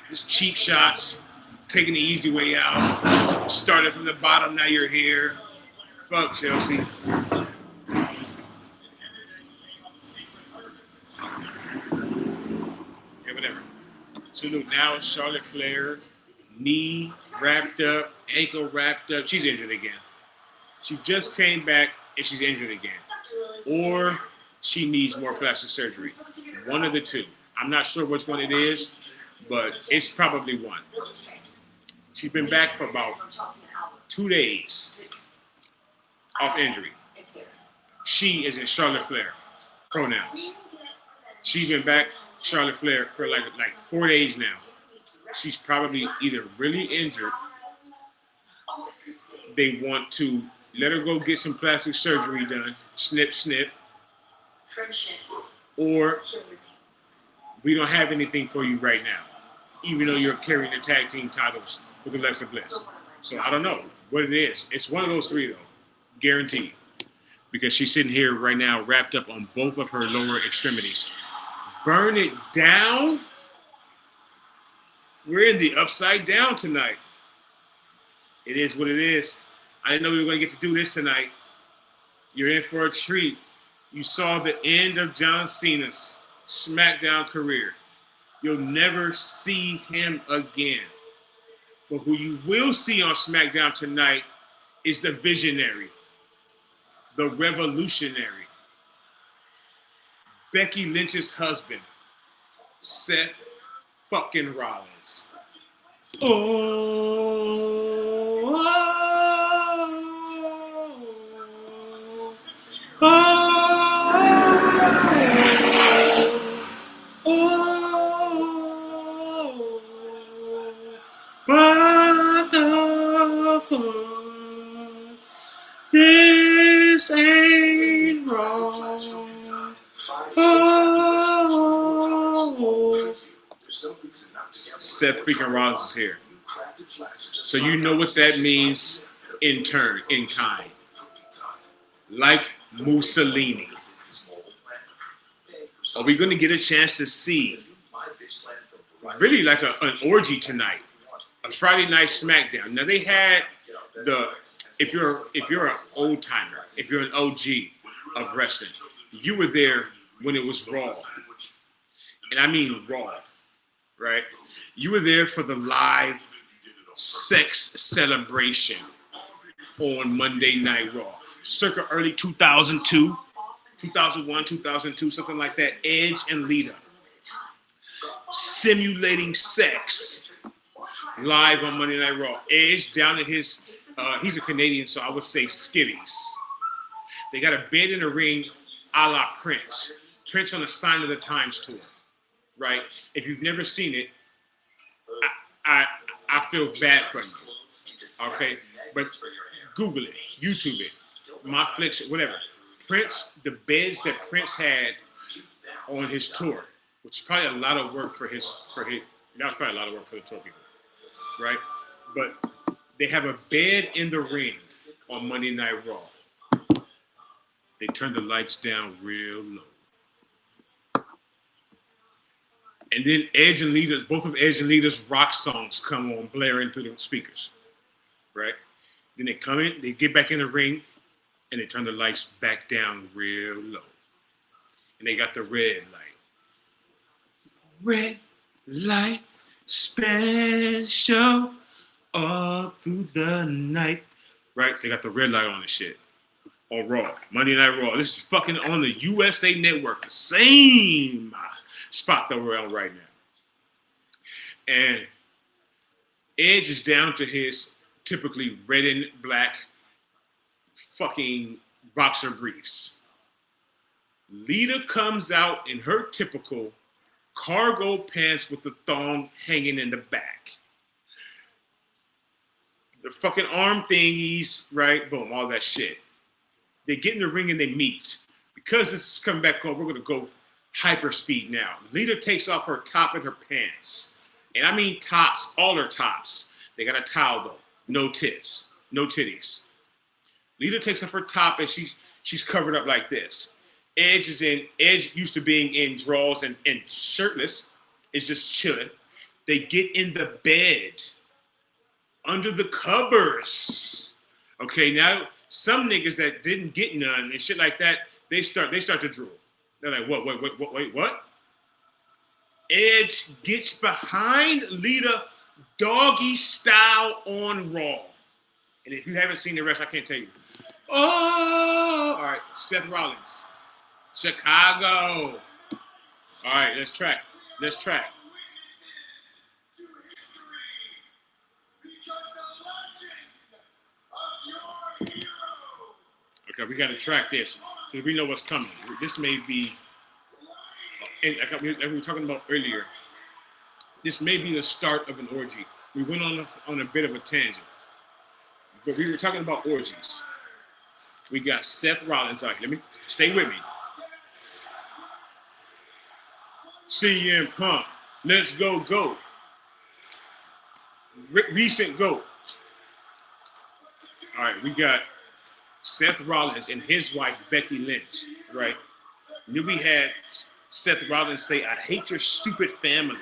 Just cheap shots, taking the easy way out. Started from the bottom, now you're here. Fuck Chelsea. Yeah, whatever. So look, now it's Charlotte Flair. Knee wrapped up, ankle wrapped up. She's injured again. She just came back and she's injured again. Or she needs more plastic surgery. One of the two. I'm not sure which one it is, but it's probably one. She's been back for about 2 days off injury. She is in Charlotte Flair pronouns. She's been back Charlotte Flair for like 4 days now. She's probably either really injured, they want to let her go get some plastic surgery done, snip, snip, or we don't have anything for you right now, even though you're carrying the tag team titles with Alexa Bliss. So I don't know what it is. It's one of those three, though, guaranteed. Because she's sitting here right now wrapped up on both of her lower extremities. Burn it down? We're in the upside down tonight. It is what it is. I didn't know we were going to get to do this tonight. You're in for a treat. You saw the end of John Cena's SmackDown career. You'll never see him again. But who you will see on SmackDown tonight is the visionary, the revolutionary, Becky Lynch's husband, Seth fucking Rollins. What the fuck? This ain't wrong. Seth freaking Rollins is here. So you know what that means in turn, in kind. Like Mussolini. Are we going to get a chance to see really like an orgy tonight? A Friday night SmackDown. Now they had if you're an old timer, if you're an OG of wrestling, you were there when it was Raw. And I mean Raw, right? You were there for the live sex celebration on Monday Night Raw. Circa early 2002, 2001, 2002, something like that. Edge and Lita simulating sex live on Monday Night Raw. Edge down in his, he's a Canadian, so I would say skivvies. They got a bed in the ring a la Prince. Prince on the Sign of the Times tour, right? If you've never seen it, I feel bad for you, okay? But Google it, YouTube it, my flicks, whatever. Prince, the beds that Prince had on his tour, which is probably a lot of work for his, that was probably a lot of work for the tour people, right? But they have a bed in the ring on Monday Night Raw. They turn the lights down real low. And then Edge and Lita's, both of Edge and Lita's rock songs come on, blaring through the speakers, right? Then they come in, they get back in the ring, and they turn the lights back down real low. And they got the red light. Red light special all through the night. Right? So they got the red light on the shit. On Raw. Monday Night Raw. This is fucking on the USA Network. The same spot that we're on right now. And Edge is down to his typically red and black fucking boxer briefs. Lita comes out in her typical cargo pants with the thong hanging in the back. The fucking arm thingies, right? Boom, all that shit. They get in the ring and they meet. Because this is coming back on, we're going to go hyper speed now. Lita takes off her top and her pants. And I mean tops, all her tops. They got a towel though. No tits. No titties. Lita takes off her top and she's covered up like this. Edge used to being in drawers and shirtless, is just chilling. They get in the bed under the covers. Okay, now some niggas that didn't get none and shit like that, they start to drool. They're like, what? Edge gets behind Lita doggy style on Raw. And if you haven't seen the rest, I can't tell you. Oh, all right, Seth Rollins. Chicago. All right, let's track. Okay, we got to track this so we know what's coming. This may be, and like we were talking about earlier, this may be the start of an orgy. We went on a bit of a tangent, but we were talking about orgies. We got Seth Rollins out here. Stay with me. CM Punk. Let's go. Recent GOAT. All right, we got Seth Rollins and his wife, Becky Lynch, right? Then we had Seth Rollins say, I hate your stupid family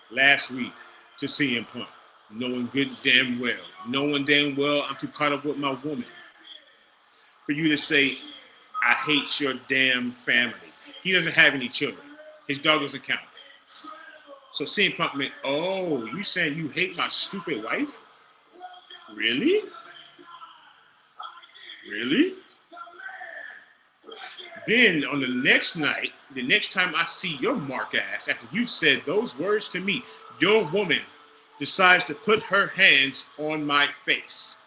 last week to CM Punk. Knowing damn well I'm too caught up with my woman. For you to say, I hate your damn family. He doesn't have any children. His dog doesn't count. So CM Punk meant, oh, you saying you hate my stupid wife? Really? Then on the next night, the next time I see your mark ass, after you said those words to me, your woman decides to put her hands on my face.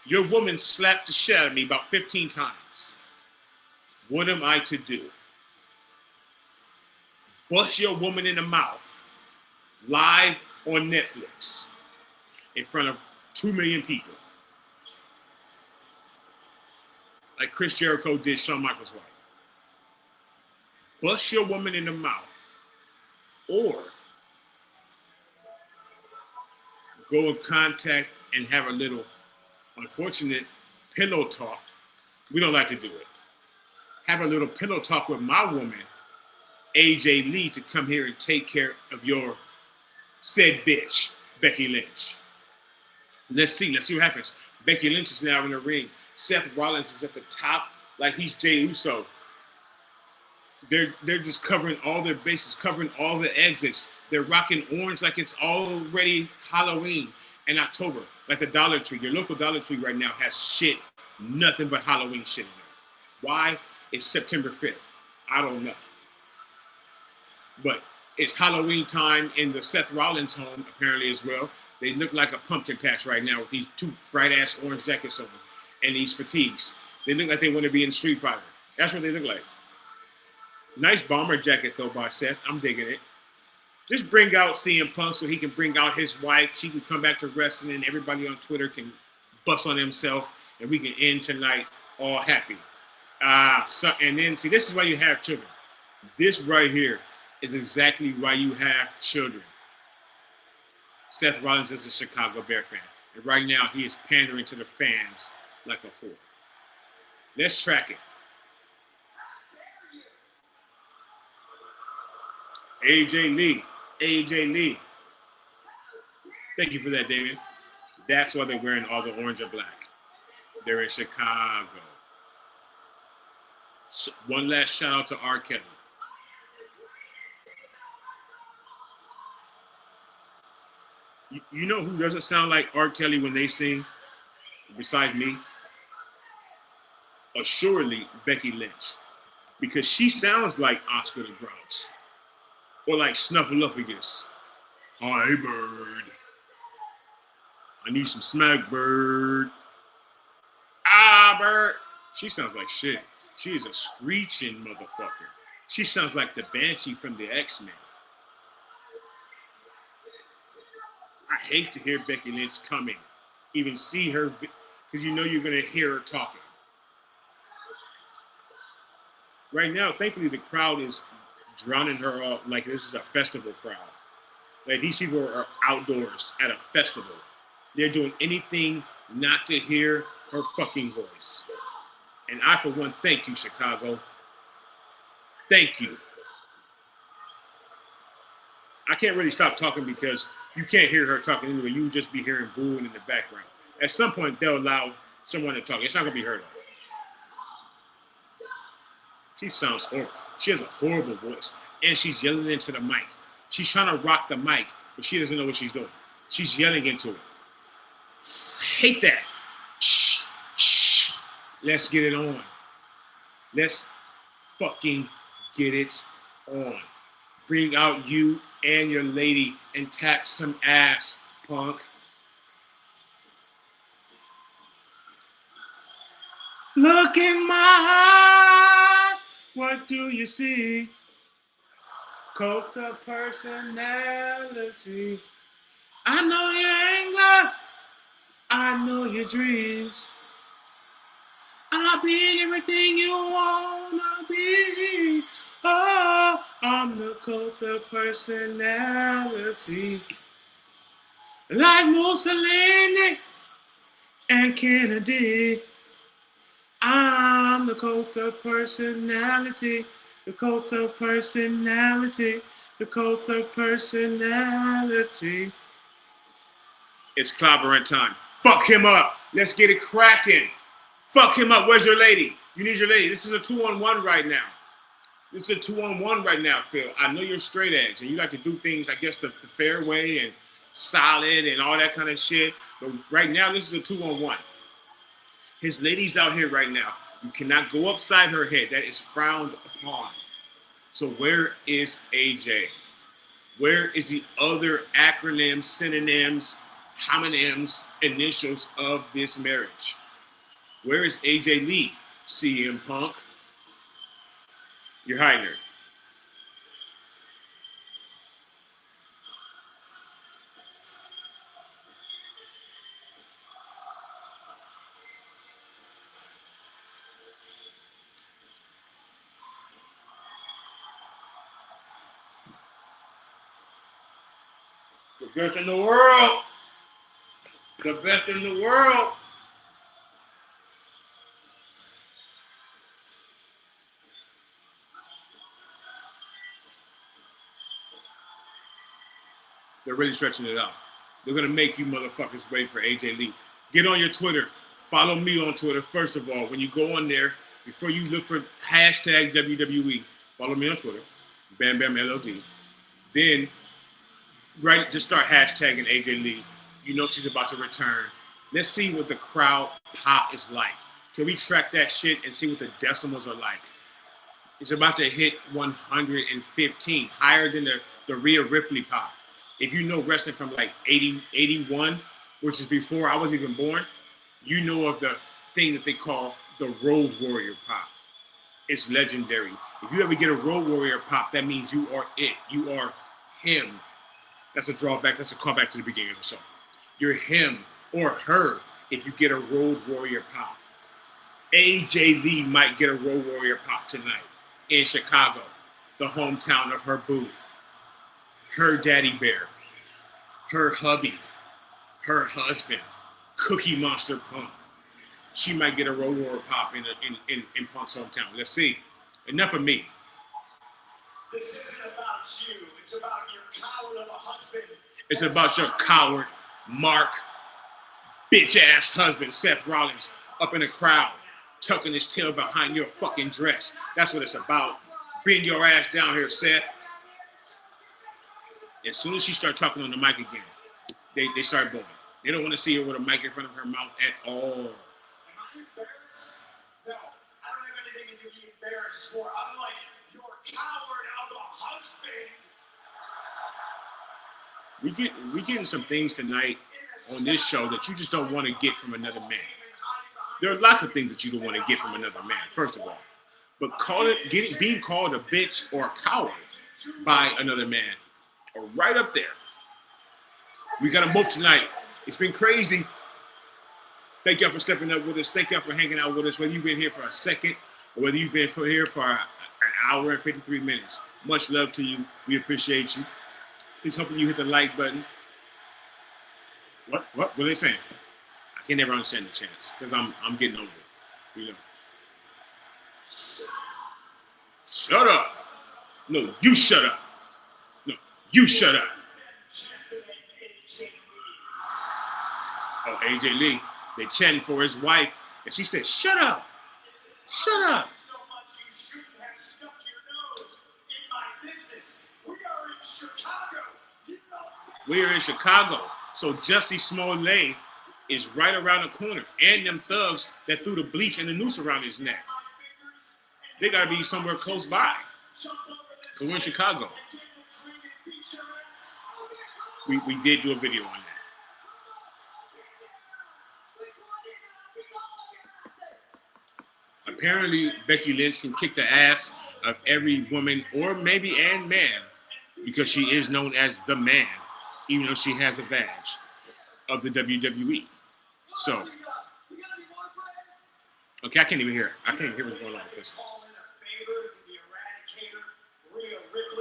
Your woman slapped the shit out of me about 15 times. What am I to do? Bust your woman in the mouth live on Netflix in front of 2 million people. Like Chris Jericho did Shawn Michaels' wife. Bust your woman in the mouth. Or go in contact and have a little unfortunate pillow talk. We don't like to do it. Have a little pillow talk with my woman, AJ Lee, to come here and take care of your said bitch, Becky Lynch. Let's see what happens. Becky Lynch is now in the ring. Seth Rollins is at the top like he's Jey Uso. They're just covering all their bases, covering all the exits. They're rocking orange like it's already Halloween in October, like the Dollar Tree. Your local Dollar Tree right now has shit, nothing but Halloween shit in there. Why? It's September 5th. I don't know. But it's Halloween time in the Seth Rollins home, apparently, as well. They look like a pumpkin patch right now with these two bright-ass orange jackets on and these fatigues. They look like they want to be in Street Fighter. That's what they look like. Nice bomber jacket, though, by Seth. I'm digging it. Just bring out CM Punk so he can bring out his wife. She can come back to wrestling, and everybody on Twitter can bust on himself, and we can end tonight all happy. And then, see, this is why you have children. This right here is exactly why you have children. Seth Rollins is a Chicago Bear fan. And right now, he is pandering to the fans like a whore. Let's track it. AJ Lee. Thank you for that, Damien. That's why they're wearing all the orange and black. They're in Chicago. So one last shout out to R. Kelly. You know who doesn't sound like R. Kelly when they sing, besides me? Assuredly, Becky Lynch. Because she sounds like Oscar the Grouch. Or like Snuffleupagus. Hi, bird. I need some smack, bird. Ah, bird. She sounds like shit. She is a screeching motherfucker. She sounds like the Banshee from the X-Men. I hate to hear Becky Lynch coming. Even see her, because you know you're going to hear her talking. Right now, thankfully, the crowd is drowning her off like this is a festival crowd. Like these people are outdoors at a festival. They're doing anything not to hear her fucking voice. And I, for one, thank you, Chicago. Thank you. I can't really stop talking because you can't hear her talking anyway. You would just be hearing booing in the background. At some point, they'll allow someone to talk. It's not going to be heard of. She sounds horrible. She has a horrible voice. And she's yelling into the mic. She's trying to rock the mic, but she doesn't know what she's doing. She's yelling into it. I hate that. Shh, shh. Let's get it on. Let's fucking get it on. Bring out you and your lady and tap some ass, Punk. Look in my eyes. What do you see? Cult of personality. I know your anger. I know your dreams. I'll be everything you wanna be. Oh, I'm the cult of personality. Like Mussolini and Kennedy. I'm the cult of personality. The cult of personality. The cult of personality. It's clobbering time. Fuck him up. Let's get it cracking. Fuck him up. Where's your lady? You need your lady. This is a 2-on-1 right now. This is a 2-on-1 right now, Phil. I know you're straight edge and you like to do things, I guess, the fair way and solid and all that kind of shit. But right now, this is a 2-on-1. His lady's out here right now. You cannot go upside her head. That is frowned upon. So where is AJ? Where is the other acronyms, synonyms, homonyms, initials of this marriage? Where is AJ Lee? CM Punk? You're hiding her. The best in the world. The best in the world. They're really stretching it out. They're going to make you motherfuckers wait for AJ Lee. Get on your Twitter. Follow me on Twitter, first of all. When you go on there, before you look for hashtag WWE, follow me on Twitter, Bam Bam LOD. Then, just start hashtagging AJ Lee. You know she's about to return. Let's see what the crowd pop is like. Can we track that shit and see what the decimals are like? It's about to hit 115, higher than the Rhea Ripley pop. If you know wrestling from like 80, 81, which is before I was even born, you know of the thing that they call the Road Warrior pop. It's legendary. If you ever get a Road Warrior pop, that means you are it. You are him. That's a drawback. That's a callback to the beginning of the show. You're him or her if you get a Road Warrior pop. AJ Lee might get a Road Warrior pop tonight in Chicago, the hometown of her boo, her daddy bear, her hubby, her husband, Cookie Monster Punk. She might get a Road Warrior pop in Punk's hometown. Let's see. Enough of me. This isn't about you. It's about your coward of a husband. It's about your coward, Mark, bitch-ass husband, Seth Rollins, up in the crowd, tucking his tail behind your fucking dress. That's what it's about. Bring your ass down here, Seth. As soon as she starts talking on the mic again, they start booing. They don't want to see her with a mic in front of her mouth at all. Am I embarrassed? No, I don't have anything to be embarrassed for. I'm like your coward of a husband. We getting some things tonight on this show that you just don't want to get from another man. There are lots of things that you don't want to get from another man, first of all. But being called a bitch or a coward by another man are right up there. We got them both tonight. It's been crazy. Thank y'all for stepping up with us. Thank y'all for hanging out with us, whether you've been here for a second or whether you've been here for an hour and 53 minutes. Much love to you. We appreciate you. Please hoping you hit the like button. What are they saying? I can never understand the chants because I'm getting over it. You know. Shut up. No, you shut up. No, you shut up. Oh, AJ Lee, they chanting for his wife, and she said, "Shut up, shut up." So much you shouldn't have stuck your nose in my business. We are in Chicago. You know. We are in Chicago, so Jussie Smollett is right around the corner, and them thugs that threw the bleach and the noose around his neck. They gotta be somewhere close by. So we're in Chicago. We did do a video on that. Apparently, Becky Lynch can kick the ass of every woman or maybe and man because she is known as the man, even though she has a badge of the WWE. So, okay, I can't even hear it. I can't hear what's going on with this. Call in a favor to the Eradicator, Rhea Ripley.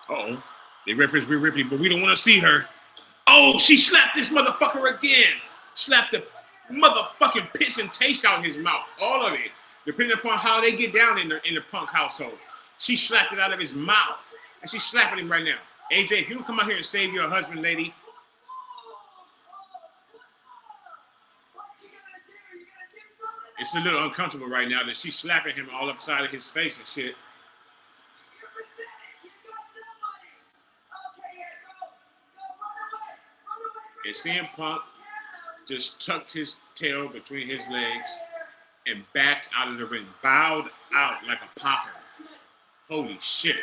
Uh-oh. They reference Rhea Ripley, but we don't want to see her. Oh, she slapped this motherfucker again. Slapped the motherfucking piss and taste out his mouth. All of it. Depending upon how they get down in the Punk household. She slapped it out of his mouth. And she's slapping him right now. AJ, if you don't come out here and save your husband, lady. It's a little uncomfortable right now that she's slapping him all upside of his face and shit. And CM Punk just tucked his tail between his legs and backed out of the ring, bowed out like a popper. Holy shit.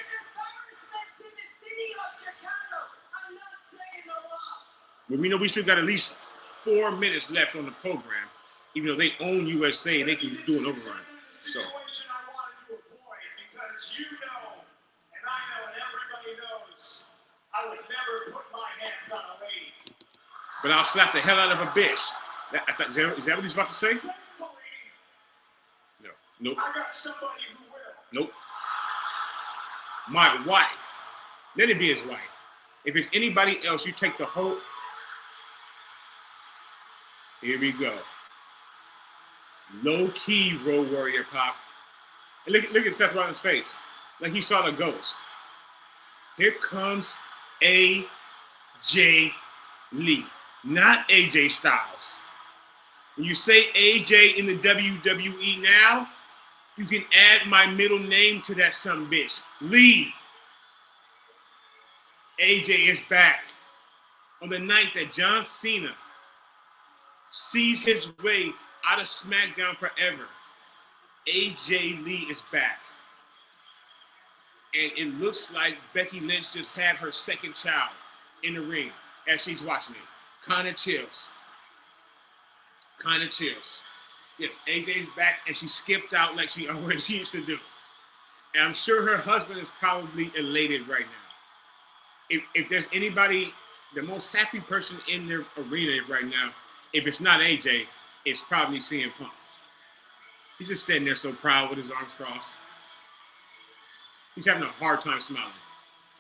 But we know we still got at least 4 minutes left on the program. Even though they own USA, they can do an overrun. So. I wanted to avoid because you know, and I know, and everybody knows, I would never put my hands on a lady. But I'll slap the hell out of a bitch. Is that what he's about to say? No. Nope. I got somebody who will. Nope. My wife. Let it be his wife. If it's anybody else, you take the whole. Here we go. Low key Road Warrior pop. And look at Seth Rollins' face. Like he saw the ghost. Here comes AJ Lee. Not AJ Styles. When you say AJ in the WWE now, you can add my middle name to that son bitch. Lee. AJ is back. On the night that John Cena sees his way out of SmackDown forever, AJ Lee is back. And it looks like Becky Lynch just had her second child in the ring as she's watching it. Kind of chills. Yes, AJ's back and she skipped out like she always used to do. And I'm sure her husband is probably elated right now. If there's anybody, the most happy person in their arena right now, if it's not AJ, it's probably CM Punk. He's just standing there so proud with his arms crossed. He's having a hard time smiling.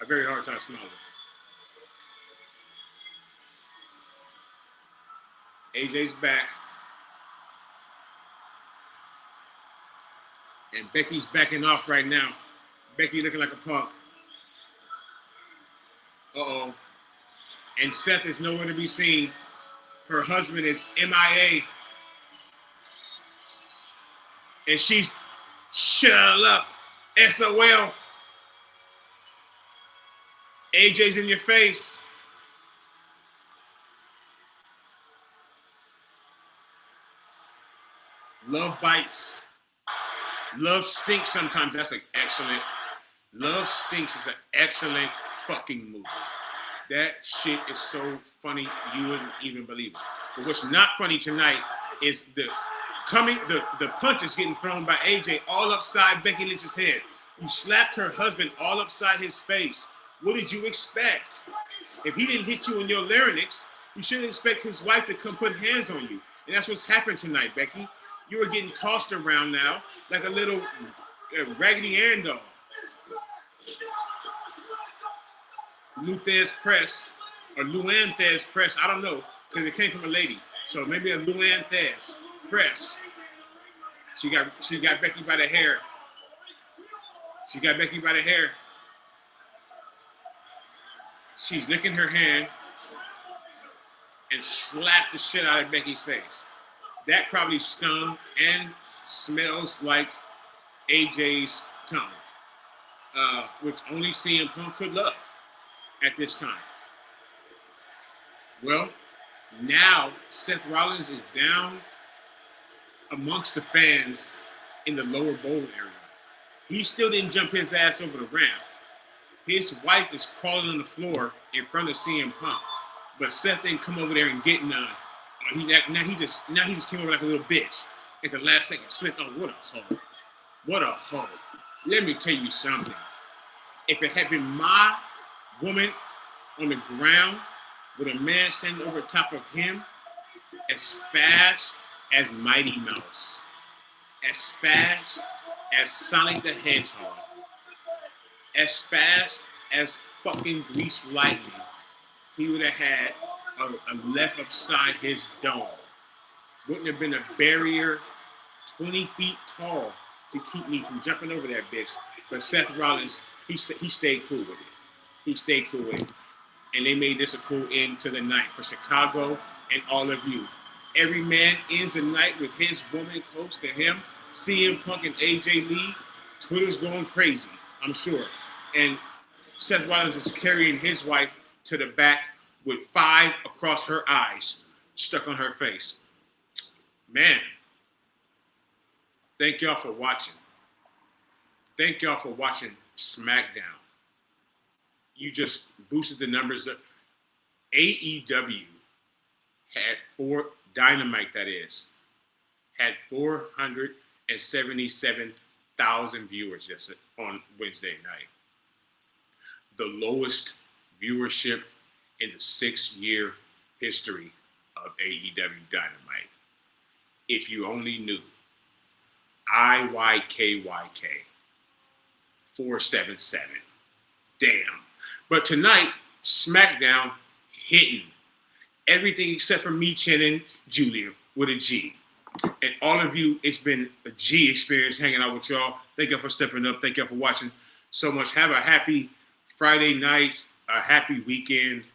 A very hard time smiling. AJ's back. And Becky's backing off right now. Becky looking like a punk. Uh-oh. And Seth is nowhere to be seen. Her husband is MIA. And she's shut up. SOL. AJ's in your face. Love bites. Love stinks sometimes. That's an excellent. Love Stinks is an excellent fucking movie. That shit is so funny you wouldn't even believe it. But what's not funny tonight is the punches getting thrown by AJ all upside Becky Lynch's head. You slapped her husband all upside his face. What did you expect? If he didn't hit you in your larynx, you shouldn't expect his wife to come put hands on you. And that's what's happened tonight, Becky. You were getting tossed around now like a little Raggedy Ann doll. Luthez Press or Luann Thez Press, I don't know, because it came from a lady. So maybe a Luann Thez Press. She got Becky by the hair. She's licking her hand and slapped the shit out of Becky's face. That probably stung and smells like AJ's tongue, which only CM Punk could love at this time. Well, now Seth Rollins is down amongst the fans in the lower bowl area. He still didn't jump his ass over the ramp. His wife is crawling on the floor in front of CM Punk, but Seth didn't come over there and get none. Now he just came over like a little bitch at the last second. Slipped. Oh, what a hoe! Let me tell you something. If it had been my woman on the ground with a man standing over top of him, as fast as Mighty Mouse, as fast as Sonic the Hedgehog, as fast as fucking greased lightning, he would have had a left upside his dome. Wouldn't have been a barrier 20 feet tall to keep me from jumping over that bitch. But Seth Rollins, he stayed cool with it. He stayed cool with it. And they made this a cool end to the night for Chicago and all of you. Every man ends the night with his woman close to him. CM Punk and AJ Lee, Twitter's going crazy, I'm sure. And Seth Rollins is carrying his wife to the back with 5 across her eyes, stuck on her face. Man, thank y'all for watching. Thank y'all for watching SmackDown. You just boosted the numbers up. AEW had Dynamite, that is, had 477,000 viewers just on Wednesday night. The lowest viewership in the 6-year history of AEW Dynamite. If you only knew. IYKYK 477. Damn. But tonight, SmackDown hitting everything except for me chinning Julia with a G. And all of you, it's been a G experience hanging out with y'all. Thank y'all for stepping up. Thank y'all for watching so much. Have a happy Friday night, a happy weekend.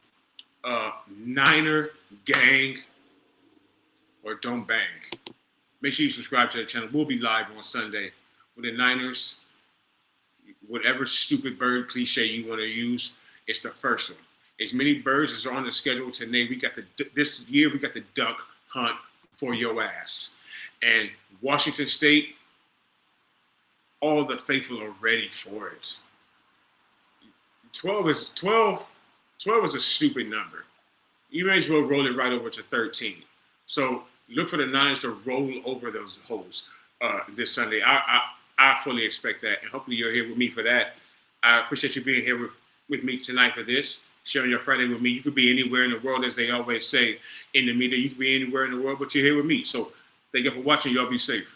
Niner gang or don't bang. Make sure you subscribe to the channel. We'll be live on Sunday with the Niners. Whatever stupid bird cliche you want to use, it's the first one. As many birds as are on the schedule today, this year we got the duck hunt for your ass. And Washington State, all the faithful are ready for it. 12 is a stupid number. You may as well roll it right over to 13. So look for the Niners to roll over those holes this Sunday. I fully expect that, and hopefully you're here with me for that. I appreciate you being here with me tonight for this, sharing your Friday with me. You could be anywhere in the world, as they always say in the media. You could be anywhere in the world, but you're here with me. So thank you for watching. Y'all be safe.